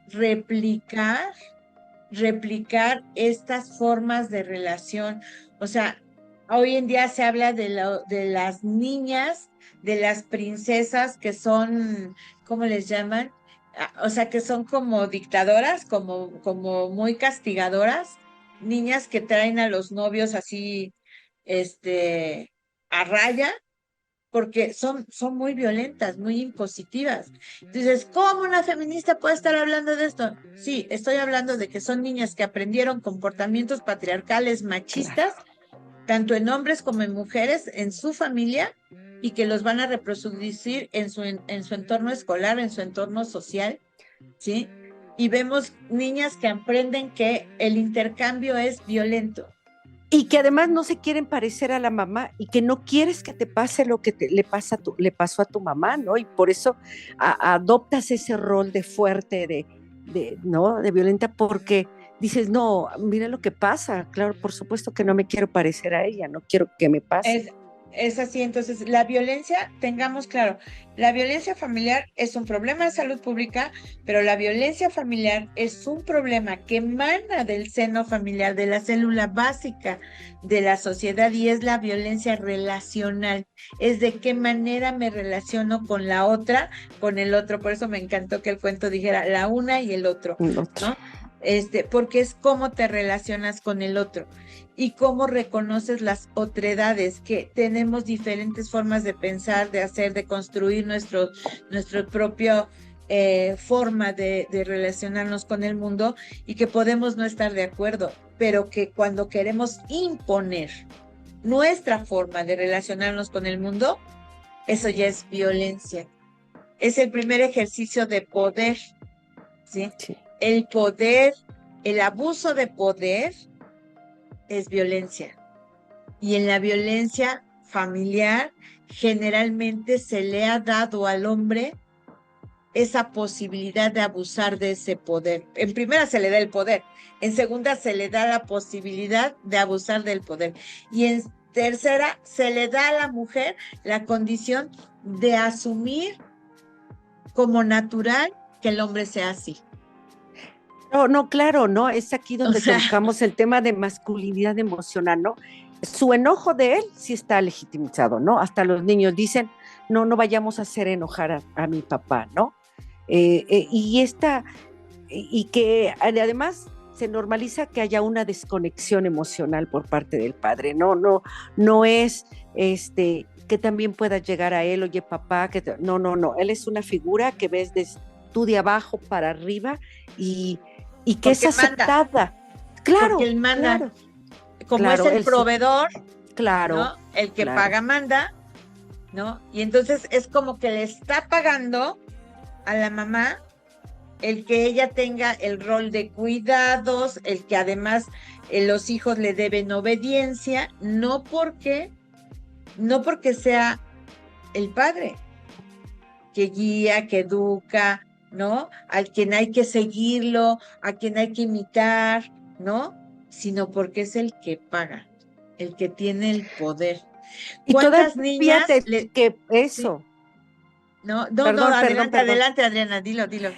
replicar estas formas de relación. O sea, hoy en día se habla de las niñas, de las princesas que son, ¿cómo les llaman? O sea, que son como dictadoras, como muy castigadoras, niñas que traen a los novios así, a raya, porque son muy violentas, muy impositivas. Entonces, ¿cómo una feminista puede estar hablando de esto? Sí, estoy hablando de que son niñas que aprendieron comportamientos patriarcales machistas, Claro. tanto en hombres como en mujeres, en su familia, y que los van a reproducir en su entorno escolar, en su entorno social, ¿sí? Y vemos niñas que aprenden que el intercambio es violento. Y que además no se quieren parecer a la mamá y que no quieres que te pase lo que le pasó a tu mamá, ¿no? Y por eso adoptas ese rol de fuerte, ¿no? De violenta, porque dices, no, mira lo que pasa, claro, por supuesto que no me quiero parecer a ella, no quiero que me pase. Es, es así, entonces la violencia, tengamos claro, la violencia familiar es un problema de salud pública, pero la violencia familiar es un problema que emana del seno familiar, de la célula básica de la sociedad, y es la violencia relacional, es de qué manera me relaciono con la otra, con el otro. Por eso me encantó que el cuento dijera la una y el otro, Otro. ¿no? Porque es cómo te relacionas con el otro y cómo reconoces las otredades, que tenemos diferentes formas de pensar, de hacer, de construir nuestro propio forma de relacionarnos con el mundo, y que podemos no estar de acuerdo, pero que cuando queremos imponer nuestra forma de relacionarnos con el mundo, eso ya es violencia. Es el primer ejercicio de poder, ¿sí? Sí. El poder el abuso de poder es violencia. Y en la violencia familiar generalmente se le ha dado al hombre esa posibilidad de abusar de ese poder. En primera se le da el poder, en segunda se le da la posibilidad de abusar del poder y en tercera se le da a la mujer la condición de asumir como natural que el hombre sea así. No, no, claro, ¿no? Es aquí O donde sea, tocamos el tema de masculinidad emocional, ¿no? Su enojo de él sí está legitimizado, ¿no? Hasta los niños dicen, no, no vayamos a hacer enojar a mi papá, ¿no? Y que además se normaliza que haya una desconexión emocional por parte del padre, ¿no? No, no es que también pueda llegar a él, oye papá, no, no, no, él es una figura que ves de tú de abajo para arriba y, y que es porque manda, aceptada. Claro, porque él manda, claro, como claro, es el proveedor, claro, ¿no? El que claro. paga manda, ¿no? Y entonces es como que le está pagando a la mamá el que ella tenga el rol de cuidados, el que además los hijos le deben obediencia, no porque sea el padre que guía, que educa, ¿no? Al quien hay que seguirlo, a quien hay que imitar, ¿no? Sino porque es el que paga, el que tiene el poder. Y ¿Cuántas todavía niñas que sí, eso, no, no, no, perdón, perdón, adelante, perdón. adelante, Adriana, dilo, dilo.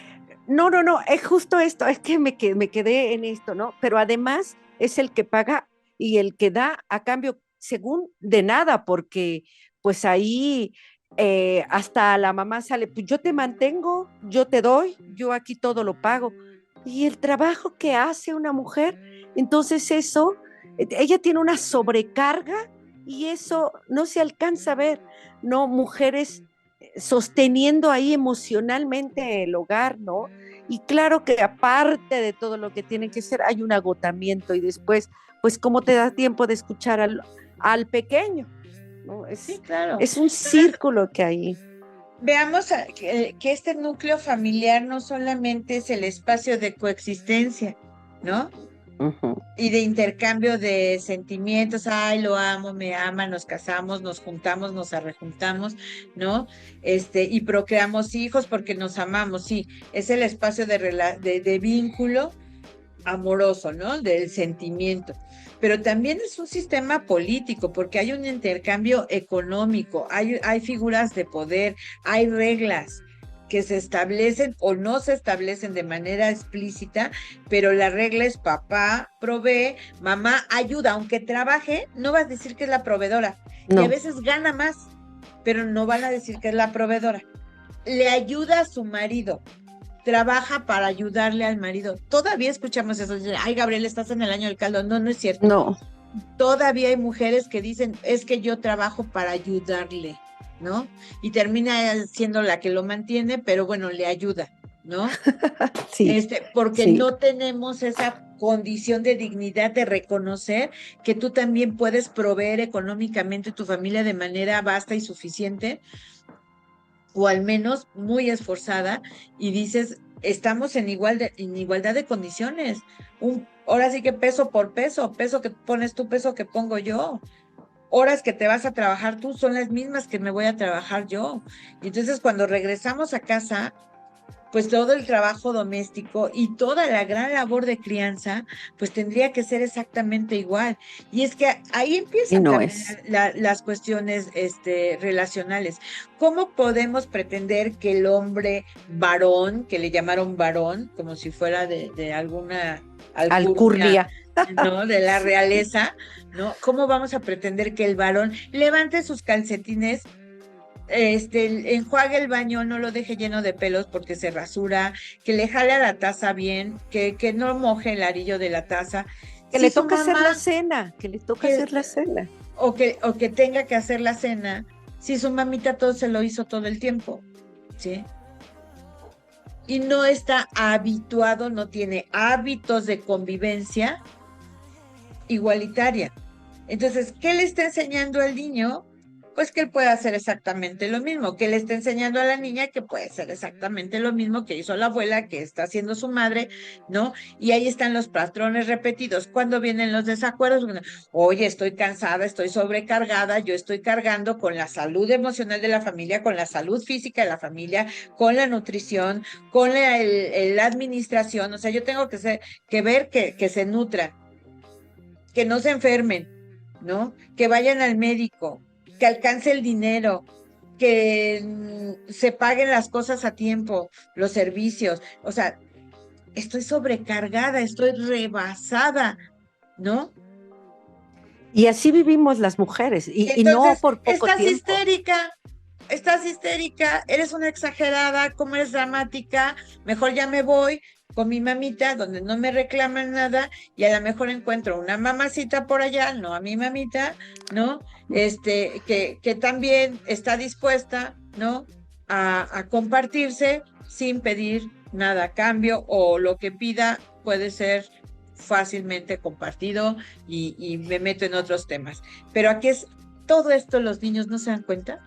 No, no, no, es justo esto, es que me quedé en esto, ¿no? Pero además es el que paga y el que da a cambio, según de nada, porque pues ahí hasta la mamá sale, pues yo te mantengo, yo te doy, yo aquí todo lo pago. Y el trabajo que hace una mujer, entonces eso, ella tiene una sobrecarga y eso no se alcanza a ver, ¿no? Mujeres sosteniendo ahí emocionalmente el hogar, ¿no? Y claro que aparte de todo lo que tienen que hacer, hay un agotamiento y después, pues, ¿cómo te da tiempo de escuchar al pequeño? ¿No? Sí, claro. Es un círculo que hay. Veamos que este núcleo familiar no solamente es el espacio de coexistencia, ¿no? Uh-huh. Y de intercambio de sentimientos, ay, lo amo, me ama, nos casamos, nos juntamos, nos arrejuntamos, ¿no? Y procreamos hijos porque nos amamos, sí, es el espacio de vínculo amoroso, ¿no? Del sentimiento. Pero también es un sistema político, porque hay un intercambio económico, hay figuras de poder, hay reglas que se establecen o no se establecen de manera explícita, pero la regla es papá provee, mamá ayuda, aunque trabaje, no vas a decir que es la proveedora. No. Y a veces gana más, pero no van a decir que es la proveedora. Le ayuda a su marido, trabaja para ayudarle al marido. Todavía escuchamos eso, ay, Gabriel, estás en el año del caldo. No, no es cierto. No. Todavía hay mujeres que dicen, es que yo trabajo para ayudarle, ¿no? Y termina siendo la que lo mantiene, pero bueno, le ayuda, ¿no? Sí. Porque sí. no tenemos esa condición de dignidad de reconocer que tú también puedes proveer económicamente tu familia de manera vasta y suficiente, o al menos muy esforzada, y dices, estamos en igualdad de condiciones. Ahora sí que peso por peso, peso que pones tú, peso que pongo yo. Horas que te vas a trabajar tú son las mismas que me voy a trabajar yo. Y entonces cuando regresamos a casa, pues todo el trabajo doméstico y toda la gran labor de crianza, pues tendría que ser exactamente igual. Y es que ahí empiezan no también las cuestiones relacionales. ¿Cómo podemos pretender que el hombre varón, que le llamaron varón, como si fuera de alguna alcurnia, ¿no? De la realeza, ¿no? ¿Cómo vamos a pretender que el varón levante sus calcetines, enjuague el baño, no lo deje lleno de pelos porque se rasura, que le jale a la taza bien, que no moje el arillo de la taza? Que le toca hacer la cena, que le toca hacer la cena. O que tenga que hacer la cena, si su mamita todo se lo hizo todo el tiempo, ¿sí? Y no está habituado, no tiene hábitos de convivencia igualitaria. Entonces, ¿qué le está enseñando al niño? pues que él puede hacer exactamente lo mismo, que le está enseñando a la niña que puede hacer exactamente lo mismo que hizo la abuela, que está haciendo su madre, ¿no? Y ahí están los patrones repetidos. Cuando vienen los desacuerdos, bueno, oye, estoy cansada, estoy sobrecargada, yo estoy cargando con la salud emocional de la familia, con la salud física de la familia, con la nutrición, con la administración, o sea, yo tengo que ver que se nutran, que no se enfermen, ¿no? Que vayan al médico, que alcance el dinero, que se paguen las cosas a tiempo, los servicios. O sea, estoy sobrecargada, estoy rebasada, ¿no? Y así vivimos las mujeres, y no Entonces, por poco tiempo. estás histérica, eres una exagerada, como eres dramática, mejor ya me voy con mi mamita, donde no me reclaman nada, y a lo mejor encuentro una mamacita por allá, no a mi mamita, ¿no? Que también está dispuesta, ¿no? A compartirse sin pedir nada a cambio, o lo que pida puede ser fácilmente compartido, y me meto en otros temas. Pero aquí es todo esto, los niños no se dan cuenta.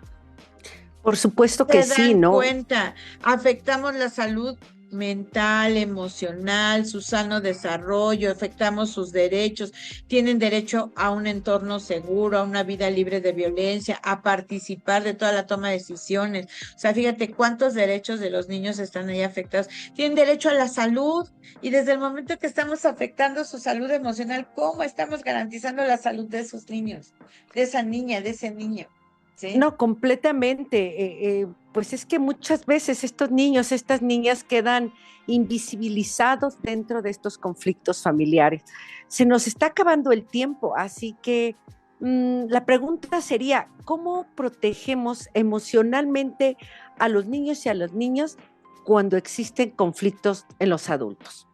Por supuesto que Se sí, dan ¿no? cuenta, afectamos la salud mental, emocional, su sano desarrollo, afectamos sus derechos, tienen derecho a un entorno seguro, a una vida libre de violencia, a participar de toda la toma de decisiones. O sea, fíjate cuántos derechos de los niños están ahí afectados. Tienen derecho a la salud, y desde el momento que estamos afectando su salud emocional, ¿cómo estamos garantizando la salud de esos niños, de esa niña, de ese niño? ¿Sí? No, completamente. Pues es que muchas veces estos niños, estas niñas quedan invisibilizados dentro de estos conflictos familiares. Se nos está acabando el tiempo, así que la pregunta sería, ¿cómo protegemos emocionalmente a los niños y a los niños cuando existen conflictos en los adultos?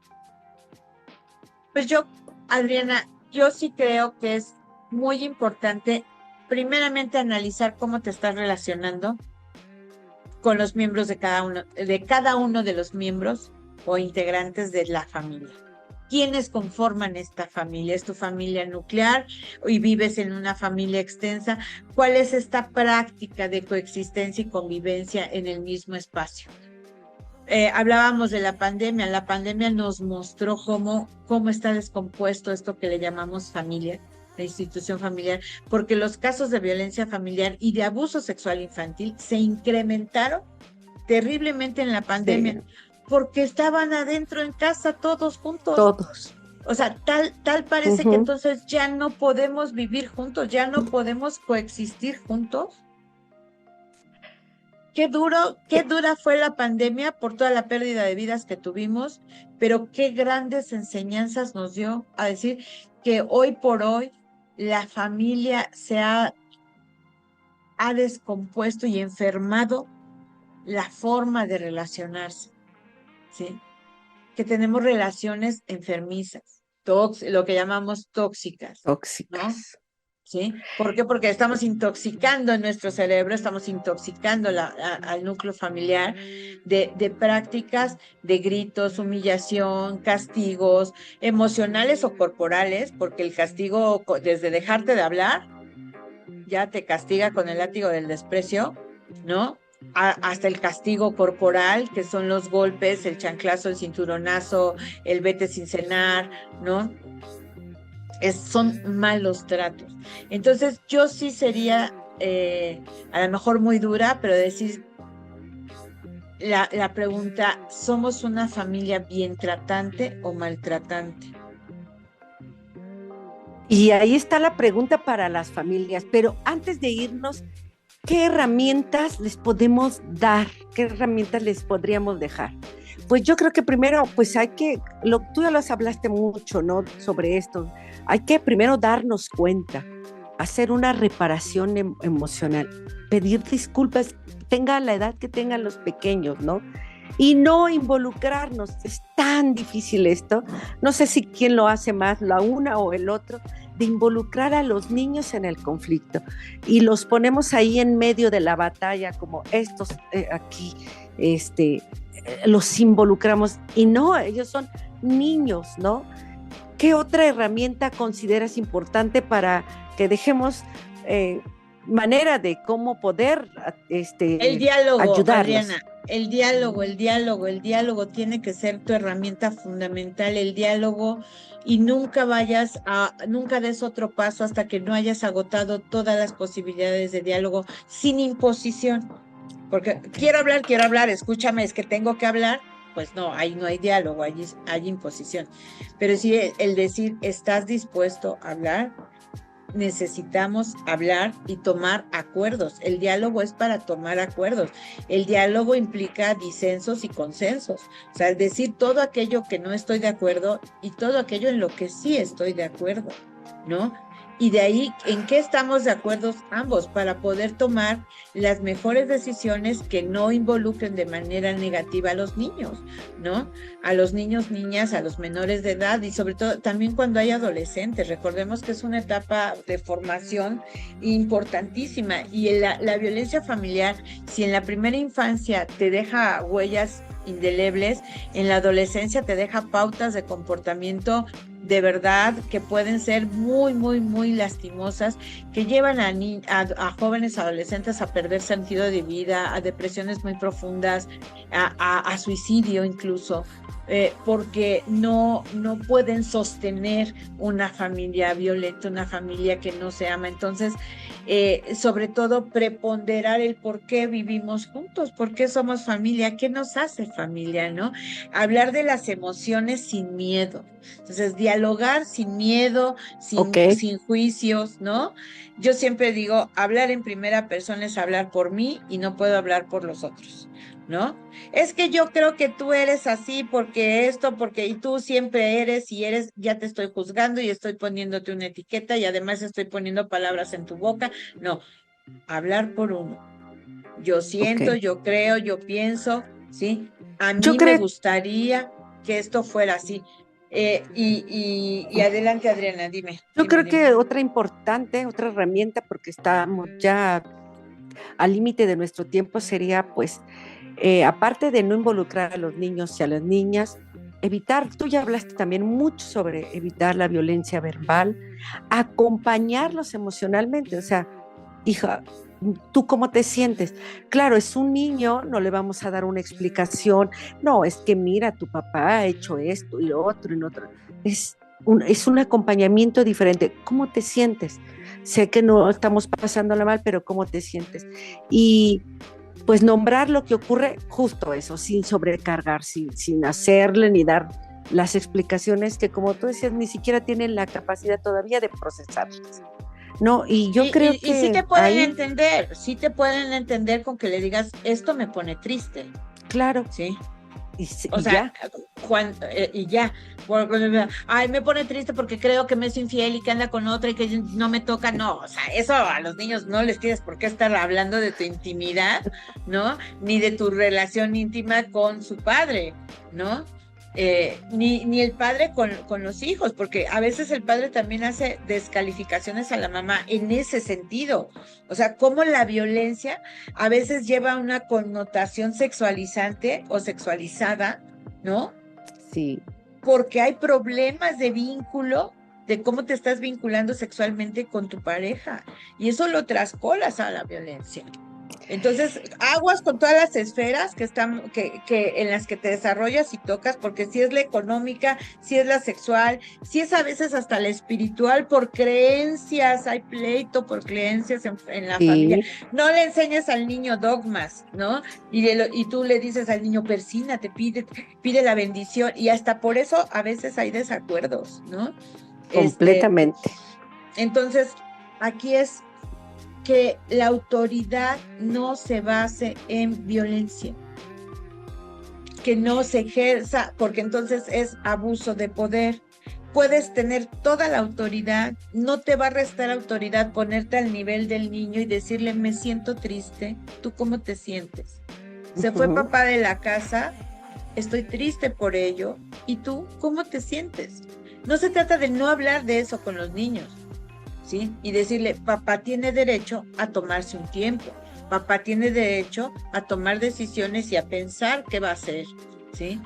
Pues yo, Adriana, yo sí creo que es muy importante, primeramente, analizar cómo te estás relacionando con los miembros de cada uno de los miembros o integrantes de la familia. ¿Quiénes conforman esta familia? ¿Es tu familia nuclear y vives en una familia extensa? ¿Cuál es esta práctica de coexistencia y convivencia en el mismo espacio? Hablábamos de la pandemia nos mostró cómo está descompuesto esto que le llamamos familia, la institución familiar, porque los casos de violencia familiar y de abuso sexual infantil se incrementaron terriblemente en la Sí, pandemia, porque estaban adentro en casa todos juntos. todos. O sea, tal parece que Ujú. entonces ya no podemos vivir juntos, ya no podemos coexistir juntos. Qué dura fue la pandemia por toda la pérdida de vidas que tuvimos, pero qué grandes enseñanzas nos dio a decir que hoy por hoy la familia ha descompuesto y enfermado la forma de relacionarse, ¿sí? Que tenemos relaciones enfermizas, lo que llamamos tóxicas, ¿no? Tóxicas. ¿Sí? ¿Por qué? Porque estamos intoxicando en nuestro cerebro, estamos intoxicando al núcleo familiar de prácticas de gritos, humillación, castigos emocionales o corporales, porque el castigo, desde dejarte de hablar, ya te castiga con el látigo del desprecio, ¿no? Hasta el castigo corporal, que son los golpes, el chanclazo, el cinturonazo, el vete sin cenar, ¿no? Son malos tratos. Entonces, yo sí sería a lo mejor muy dura, pero decir la pregunta: ¿somos una familia bien tratante o maltratante? Y ahí está la pregunta para las familias, pero antes de irnos, ¿qué herramientas les podemos dar? ¿Qué herramientas les podríamos dejar? Pues yo creo que primero, pues tú ya los hablaste mucho, ¿no? Sobre esto. Hay que primero darnos cuenta, hacer una reparación emocional, pedir disculpas, tengan la edad que tengan los pequeños, ¿no? Y no involucrarnos. Es tan difícil esto. No sé si quién lo hace más, la una o el otro, de involucrar a los niños en el conflicto. Y los ponemos ahí en medio de la batalla, como estos aquí, los involucramos. Y no, ellos son niños, ¿no? ¿Qué otra herramienta consideras importante para que dejemos manera de cómo poder El diálogo, ayudarlos. Adriana, el diálogo tiene que ser tu herramienta fundamental, el diálogo, y nunca des otro paso hasta que no hayas agotado todas las posibilidades de diálogo sin imposición. Porque quiero hablar, escúchame, es que tengo que hablar, pues no, ahí no hay diálogo, hay imposición. Pero sí el decir, ¿estás dispuesto a hablar? Necesitamos hablar y tomar acuerdos. El diálogo es para tomar acuerdos. El diálogo implica disensos y consensos. O sea, es decir todo aquello que no estoy de acuerdo y todo aquello en lo que sí estoy de acuerdo, ¿no? Y de ahí, ¿en qué estamos de acuerdo ambos? Para poder tomar las mejores decisiones que no involucren de manera negativa a los niños, ¿no? A los niños, niñas, a los menores de edad y sobre todo también cuando hay adolescentes. Recordemos que es una etapa de formación importantísima y la violencia familiar, si en la primera infancia te deja huellas indelebles, en la adolescencia te deja pautas de comportamiento de verdad que pueden ser muy, muy, muy lastimosas, que llevan a jóvenes adolescentes a perder sentido de vida, a depresiones muy profundas, a suicidio incluso, porque no pueden sostener una familia violenta, una familia que no se ama. Entonces, sobre todo preponderar el por qué vivimos juntos, por qué somos familia, qué nos hace familia, ¿no? Hablar de las emociones sin miedo. Entonces, dialogar sin miedo, Ok, sin juicios, ¿no? Yo siempre digo, hablar en primera persona es hablar por mí y no puedo hablar por los otros, ¿no? Es que yo creo que tú eres así porque esto, porque y tú siempre eres y eres, ya te estoy juzgando y estoy poniéndote una etiqueta y además estoy poniendo palabras en tu boca. No, hablar por uno. Yo ok. siento, yo creo, yo pienso, ¿sí? A Yo mí me creo, gustaría que esto fuera así. Y adelante, Adriana, yo creo dime. que otra importante, otra herramienta, porque estamos ya al límite de nuestro tiempo, sería pues, aparte de no involucrar a los niños y a las niñas, evitar, tú ya hablaste también mucho sobre evitar la violencia verbal, acompañarlos emocionalmente, o sea, hija, ¿tú cómo te sientes? Claro, es un niño, no le vamos a dar una explicación, no, es que mira, tu papá ha hecho esto y lo otro y lo otro. Es un acompañamiento diferente. ¿Cómo te sientes? Sé que no estamos pasándola mal, pero ¿cómo te sientes? Y pues nombrar lo que ocurre, justo eso, sin sobrecargar, sin hacerle ni dar las explicaciones que, como tú decías, ni siquiera tienen la capacidad todavía de procesarlas. No, y yo creo Y que ahí, sí te pueden entender con que le digas, esto me pone triste, claro, ¿sí? O y sea, ya, y ya, ay, me pone triste porque creo que me es infiel y que anda con otra y que no me toca, no, o sea, eso a los niños no les tienes por qué estar hablando de tu intimidad, ¿no? Ni de tu relación íntima con su padre, ¿no? Ni el padre con los hijos, porque a veces el padre también hace descalificaciones a la mamá en ese sentido, o sea, cómo la violencia a veces lleva una connotación sexualizante o sexualizada, ¿no? sí. Porque hay problemas de vínculo, de cómo te estás vinculando sexualmente con tu pareja, y eso lo traspolas a la violencia. Entonces, aguas con todas las esferas que en las que te desarrollas y tocas, porque si es la económica, si es la sexual, si es a veces hasta la espiritual, por creencias, hay pleito por creencias en la familia. Sí, No le enseñes al niño dogmas, ¿no? Y tú le dices al niño, persínate, pide la bendición, y hasta por eso a veces hay desacuerdos, ¿no? Este, completamente. entonces, aquí es que la autoridad no se base en violencia, que no se ejerza, porque entonces es abuso de poder. Puedes tener toda la autoridad, no te va a restar autoridad ponerte al nivel del niño y decirle, me siento triste, ¿tú cómo te sientes? Se fue Ujú. papá de la casa, estoy triste por ello, ¿y tú cómo te sientes? No se trata de no hablar de eso con los niños, ¿sí? Y decirle, papá tiene derecho a tomarse un tiempo, papá tiene derecho a tomar decisiones y a pensar qué va a hacer, ¿sí?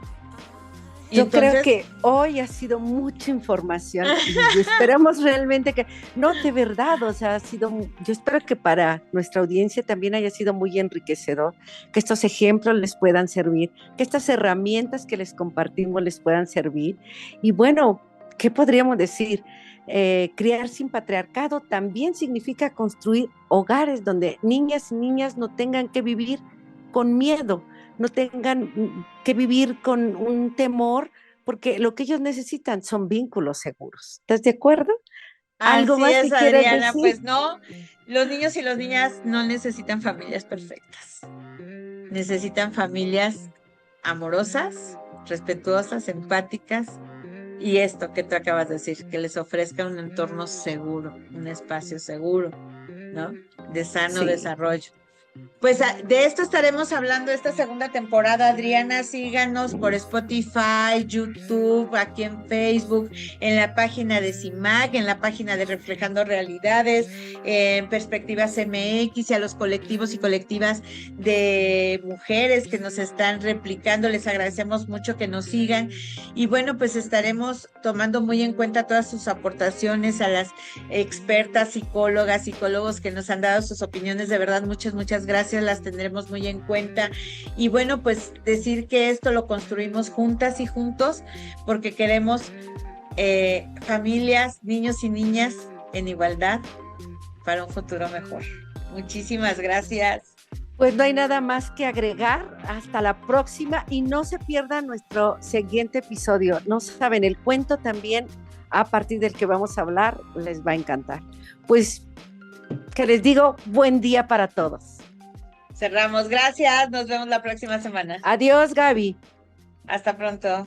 Y Yo creo entonces, que hoy ha sido mucha información y esperamos realmente que, no, de verdad, o sea, yo espero que para nuestra audiencia también haya sido muy enriquecedor, que estos ejemplos les puedan servir, que estas herramientas que les compartimos les puedan servir. Y bueno, ¿qué podríamos decir? Criar sin patriarcado también significa construir hogares donde niñas y niñas no tengan que vivir con miedo, no tengan que vivir con un temor, porque lo que ellos necesitan son vínculos seguros. ¿Estás de acuerdo? ¿Algo así más es, que quieras Adriana, decir? pues no, los niños y las niñas no necesitan familias perfectas, necesitan familias amorosas, respetuosas, empáticas, y esto que tú acabas de decir, que les ofrezca un entorno seguro, un espacio seguro, ¿no? De sano Sí. desarrollo. Pues de esto estaremos hablando esta segunda temporada, Adriana. Síganos por Spotify, YouTube, aquí en Facebook, en la página de CIMAC, en la página de Reflejando Realidades, en Perspectivas MX, y a los colectivos y colectivas de mujeres que nos están replicando. Les agradecemos mucho que nos sigan. Y bueno, pues estaremos tomando muy en cuenta todas sus aportaciones, a las expertas, psicólogas, psicólogos que nos han dado sus opiniones. De verdad, muchas gracias, las tendremos muy en cuenta. Y bueno, pues decir que esto lo construimos juntas y juntos, porque queremos familias, niños y niñas en igualdad para un futuro mejor. Muchísimas gracias. Pues no hay nada más que agregar. Hasta la próxima y no se pierdan nuestro siguiente episodio. No saben, el cuento también a partir del que vamos a hablar les va a encantar. Pues que les digo, buen día para todos. Cerramos, gracias, nos vemos la próxima semana. Adiós, Gaby. Hasta pronto.